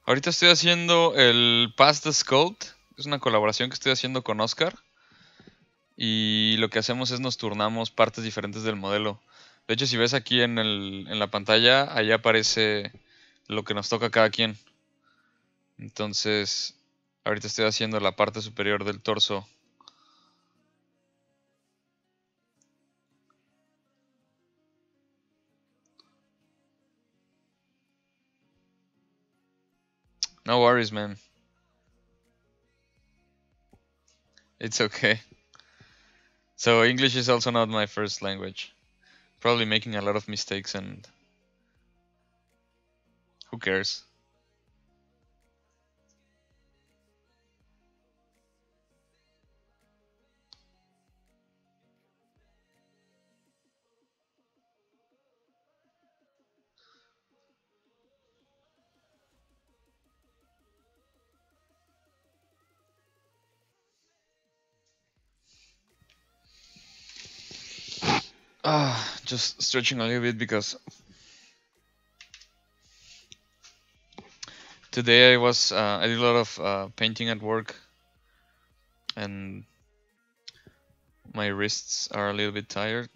Ahorita estoy haciendo el Pass the Sculpt. Es una colaboración que estoy haciendo con Óscar. Y lo que hacemos es nos turnamos partes diferentes del modelo. De hecho, si ves aquí en la pantalla, ahí aparece lo que nos toca a cada quien. Entonces, ahorita estoy haciendo la parte superior del torso. No worries, man. It's okay. So English is also not my first language. Probably making a lot of mistakes, and who cares? Just stretching a little bit because today I did a lot of painting at work, and my wrists are a little bit tired.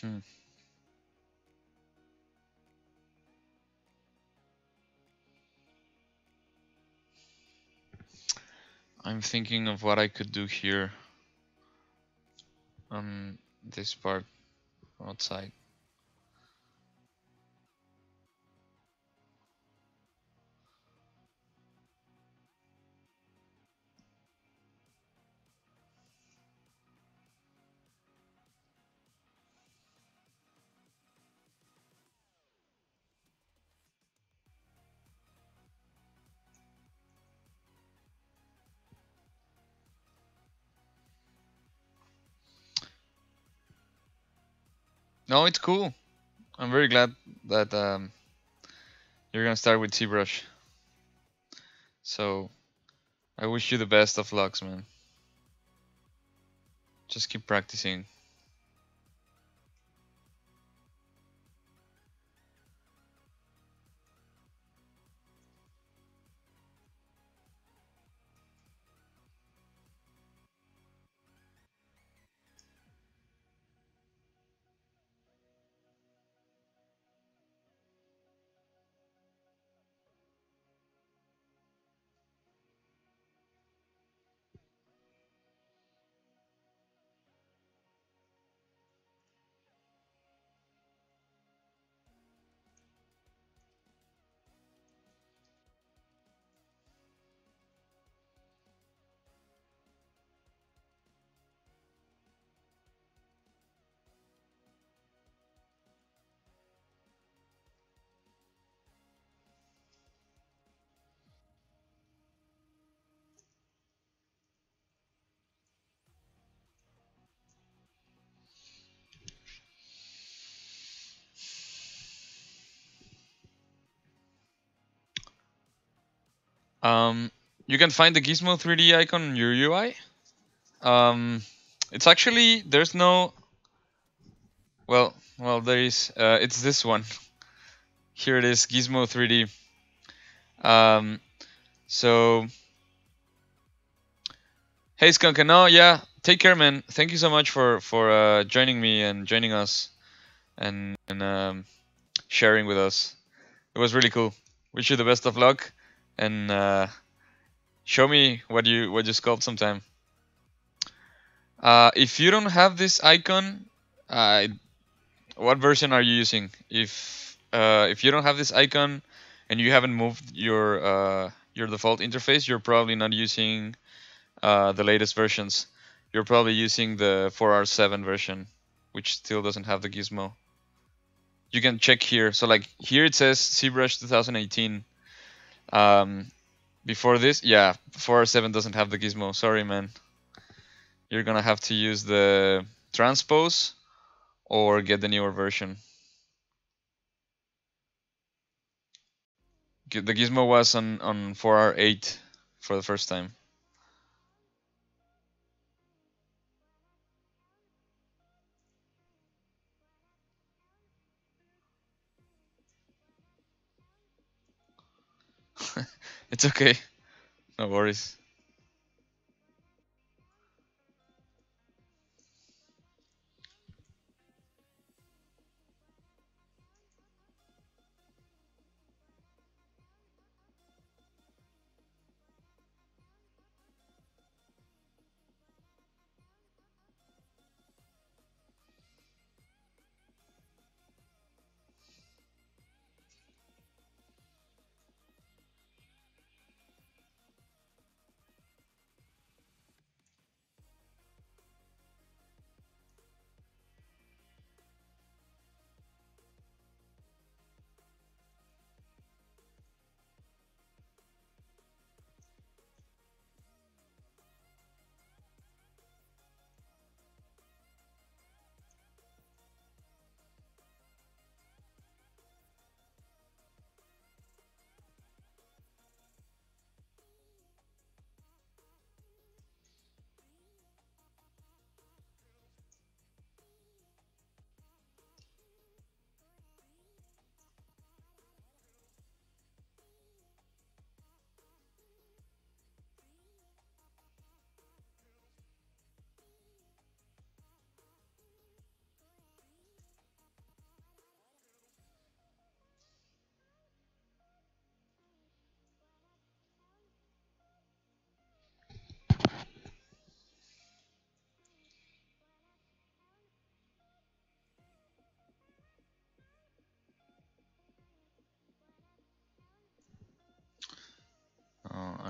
Hmm. I'm thinking of what I could do here on this part outside. No, it's cool. I'm very glad that you're gonna start with ZBrush. So I wish you the best of lucks, man. Just keep practicing. Um, you can find the Gizmo 3D icon on your UI. It's actually there's no well there is it's this one. Here it is, Gizmo 3D. Um, so hey Skunk, no, yeah, take care, man. Thank you so much for joining me and joining us and sharing with us. It was really cool. Wish you the best of luck, and show me what you sculpt sometime. If you don't have this icon, uh, what version are you using? If you don't have this icon and you haven't moved your default interface, you're probably not using the latest versions. You're probably using the 4R7 version, which still doesn't have the gizmo. You can check here. So like here it says ZBrush 2018. Before this, yeah, 4R7 doesn't have the gizmo. Sorry, man. You're gonna have to use the transpose or get the newer version. The gizmo was on 4R8 for the first time. It's okay. No worries.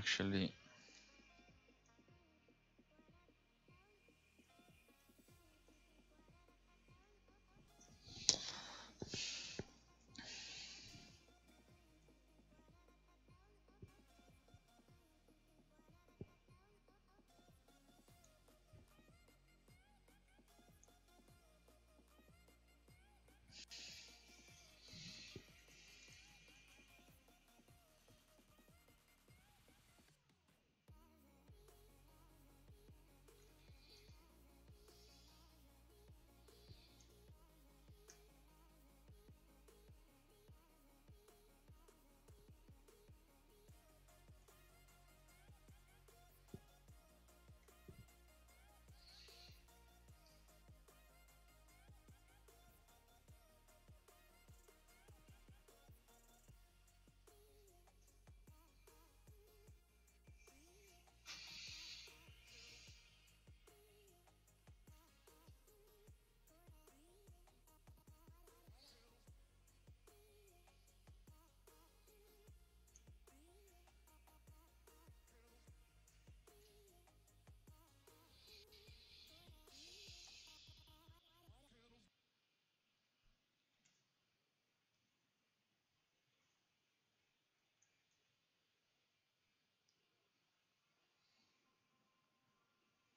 actually.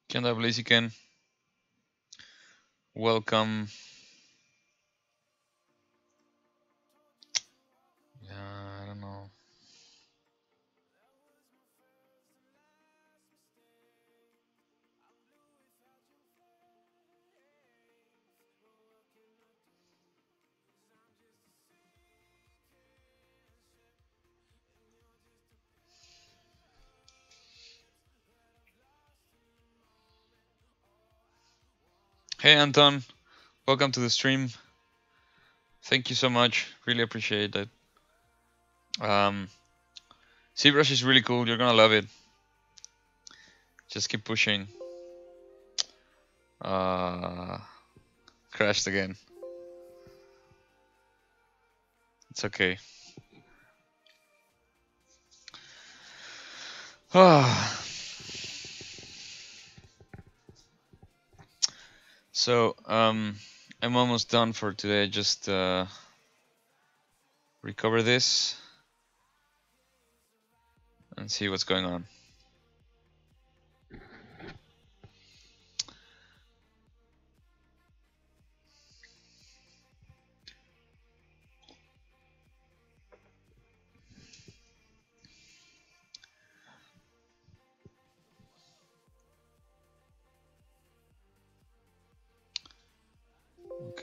¿Qué onda, Blaziken? Welcome. Yeah, I don't know. Hey, Anton. Welcome to the stream. Thank you so much. Really appreciate it. ZBrush is really cool. You're gonna love it. Just keep pushing. Crashed again. It's okay. So, I'm almost done for today. Just recover this and see what's going on.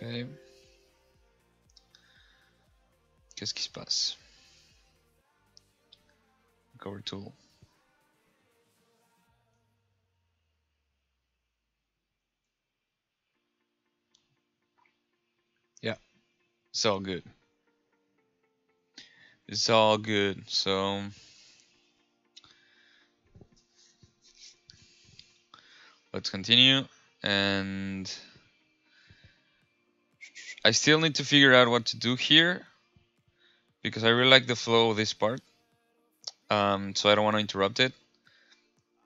Okay. Qu'est-ce qui se passe? Cover tool. Yeah, it's all good. It's all good. So let's continue. And I still need to figure out what to do here because I really like the flow of this part. So I don't want to interrupt it.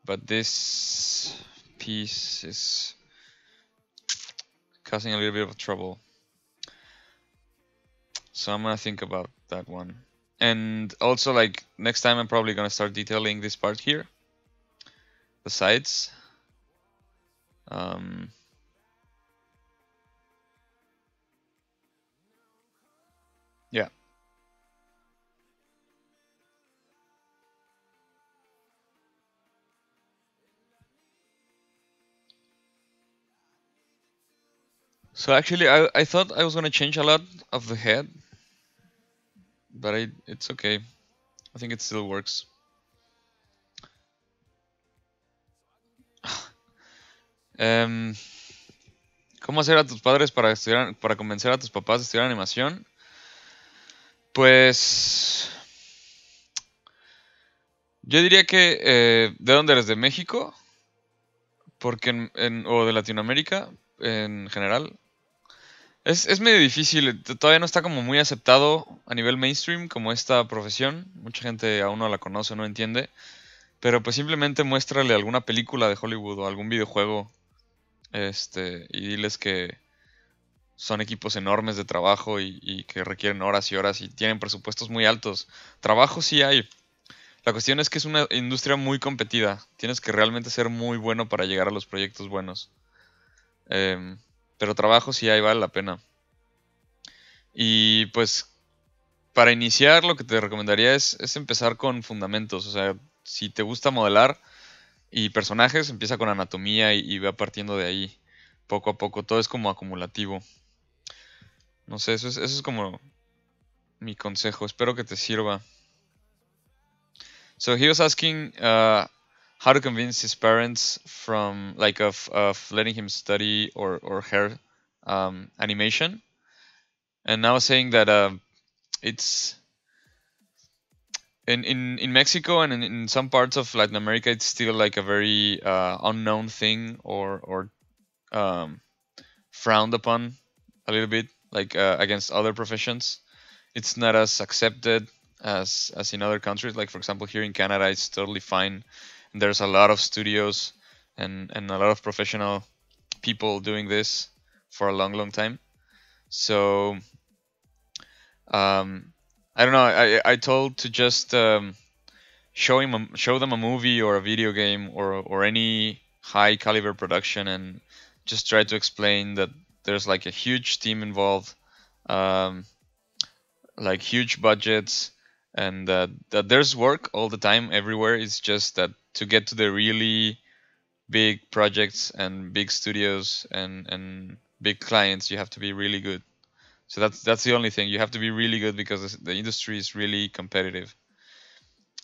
But this piece is causing a little bit of trouble. So I'm gonna think about that one. And also, like, next time I'm probably gonna start detailing this part here, the sides. Yeah. So actually, I thought I was gonna change a lot of the head, but it's okay. I think it still works. ¿Cómo hacer a tus padres para convencer a tus papás de estudiar animación? Pues yo diría que ¿de dónde eres? ¿De México? Porque o de Latinoamérica en general. Es medio difícil, todavía no está como muy aceptado a nivel mainstream como esta profesión. Mucha gente aún no la conoce, no entiende. Pero pues simplemente muéstrale alguna película de Hollywood o algún videojuego, y diles que son equipos enormes de trabajo y que requieren horas y horas y tienen presupuestos muy altos. Trabajo sí hay. La cuestión es que es una industria muy competida. Tienes que realmente ser muy bueno para llegar a los proyectos buenos. Em, pero trabajo sí hay, vale la pena. Y pues para iniciar lo que te recomendaría es empezar con fundamentos. O sea, si te gusta modelar y personajes, empieza con anatomía y va partiendo de ahí. Poco a poco, todo es como acumulativo. No sé, eso es como mi consejo. Espero que te sirva. So he was asking how to convince his parents from like of letting him study or her animation, and I was saying that it's in Mexico and in some parts of Latin America it's still like a very unknown thing or um, frowned upon a little bit, like against other professions. It's not as accepted as in other countries. Like for example, here in Canada, it's totally fine. And there's a lot of studios and a lot of professional people doing this for a long time. So um, I don't know. I told to just show them a movie or a video game or any high caliber production and just try to explain that there's like a huge team involved, um, like huge budgets, and that there's work all the time everywhere. It's just that to get to the really big projects and big studios and big clients, you have to be really good. So that's the only thing. You have to be really good because the industry is really competitive,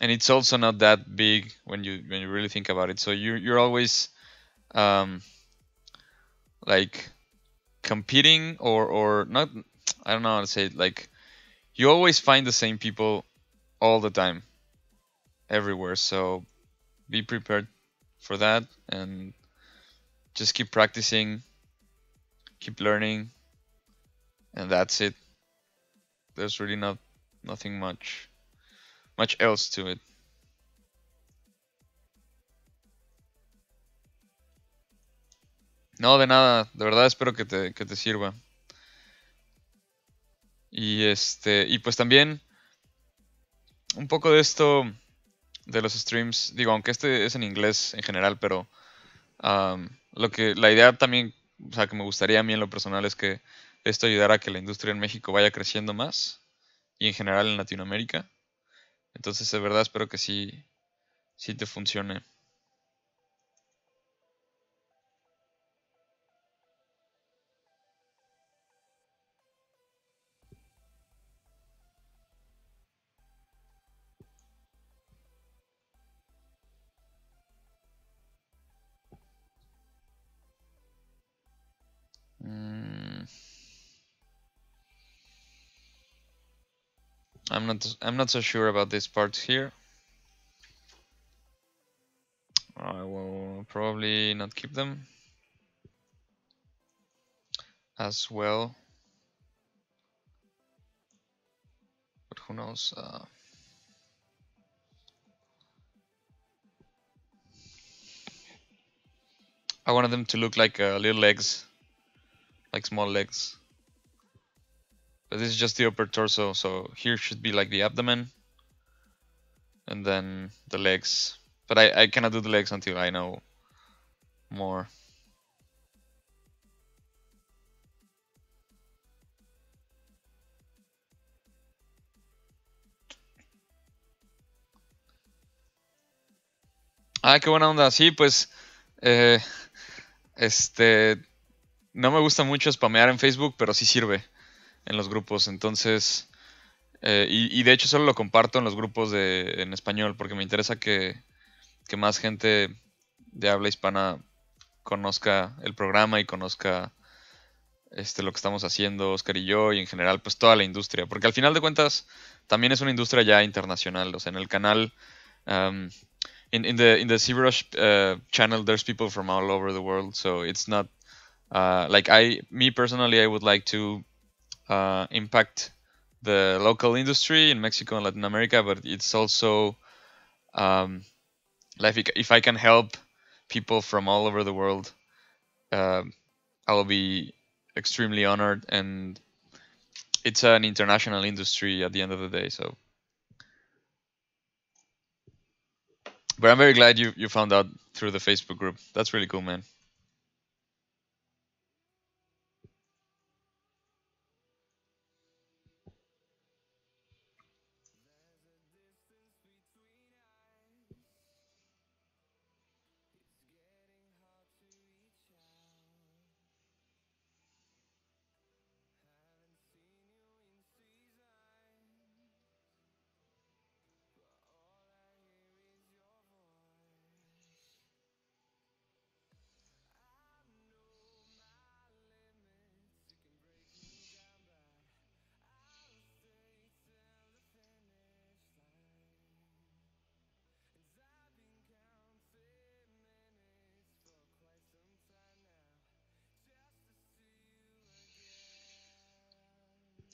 and it's also not that big when you really think about it. So you're always um, like competing or not. I don't know how to say it. Like you always find the same people all the time, everywhere. So be prepared for that and just keep practicing, keep learning, and that's it. There's really nothing much else to it. No, de nada, de verdad espero que te sirva. Y pues también un poco de esto de los streams, digo, aunque este es en inglés en general, pero la idea también, o sea, que me gustaría a mí en lo personal es que esto ayudara a que la industria en México vaya creciendo más y en general en Latinoamérica. Entonces, de verdad espero que sí te funcione. Mm, I'm not so sure about these parts here. I will probably not keep them as well. But who knows? I wanted them to look like little legs, like small legs. But this is just the upper torso, so here should be like the abdomen, and then the legs. But I cannot do the legs until I know more. Ah, qué buena onda. Sí, pues, eh, no me gusta mucho spamear en Facebook, pero sí sirve en los grupos. Entonces, y de hecho solo lo comparto en los grupos en español, porque me interesa que más gente de habla hispana conozca el programa y conozca lo que estamos haciendo, Oscar y yo, y en general, pues toda la industria. Porque al final de cuentas, también es una industria ya internacional. O sea, en el canal, um, in the ZBrush channel, there's people from all over the world. So it's not like me personally, I would like to impact the local industry in Mexico and Latin America, but it's also like if I can help people from all over the world, I'll be extremely honored. And it's an international industry at the end of the day. So, but I'm very glad you found out through the Facebook group. That's really cool, man.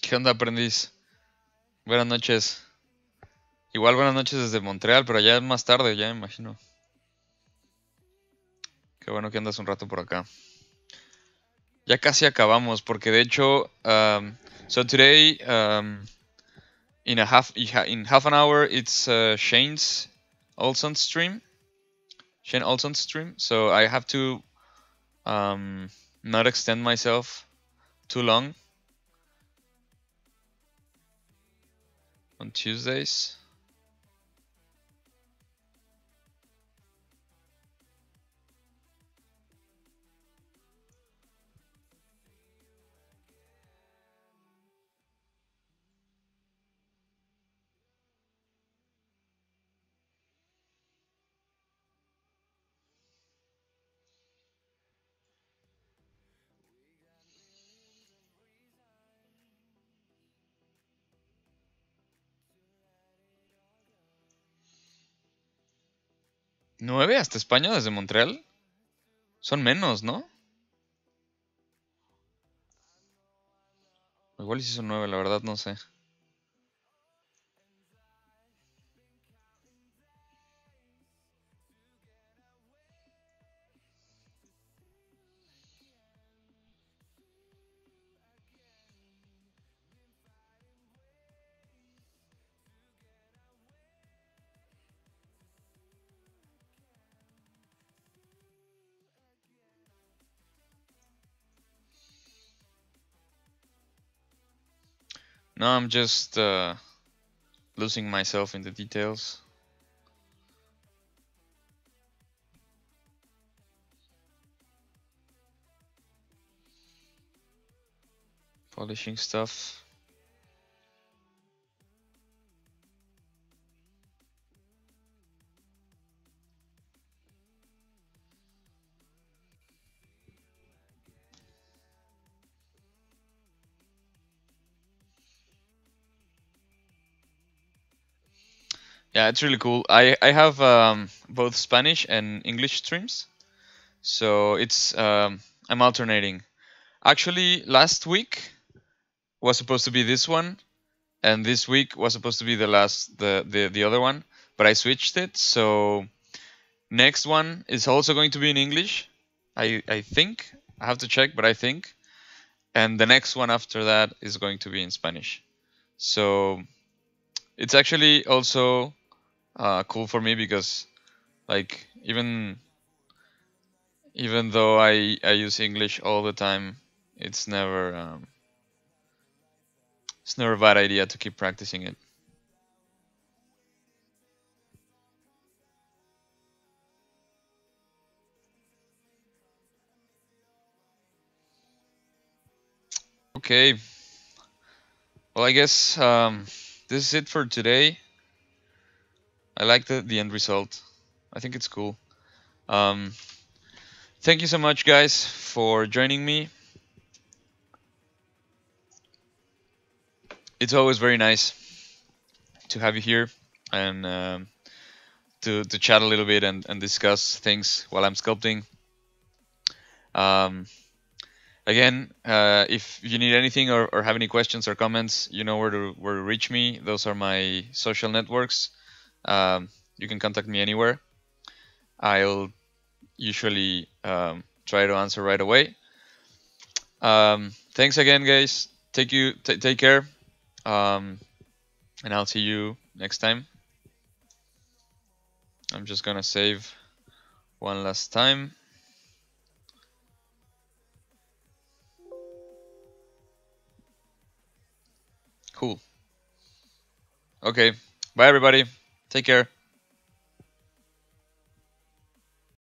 ¿Qué onda, aprendiz? Buenas noches. Igual buenas noches desde Montreal, pero ya es más tarde, ya me imagino. Qué bueno que andas un rato por acá. Ya casi acabamos, porque de hecho, so today, in half an hour, it's Shane's Olson's stream. Shane Olson's stream. So I have to not extend myself too long on Tuesdays. ¿9 hasta España desde Montreal? Son menos, ¿no? Igual si son 9, la verdad no sé. No, I'm just losing myself in the details. Polishing stuff. Yeah, it's really cool. I have both Spanish and English streams, so it's I'm alternating. Actually, last week was supposed to be this one, and this week was supposed to be the other one, but I switched it. So next one is also going to be in English. I think I have to check, but I think, and the next one after that is going to be in Spanish. So it's actually also cool for me because, like, even though I use English all the time, it's never a bad idea to keep practicing it. Okay. Well, I guess this is it for today. I like the end result. I think it's cool. Thank you so much, guys, for joining me. It's always very nice to have you here and to chat a little bit and discuss things while I'm sculpting. Again, if you need anything or have any questions or comments, you know where to reach me. Those are my social networks. You can contact me anywhere. I'll usually try to answer right away. Thanks again, guys. Take care. And I'll see you next time. I'm just gonna save one last time. Cool. Okay. Bye, everybody. Take care.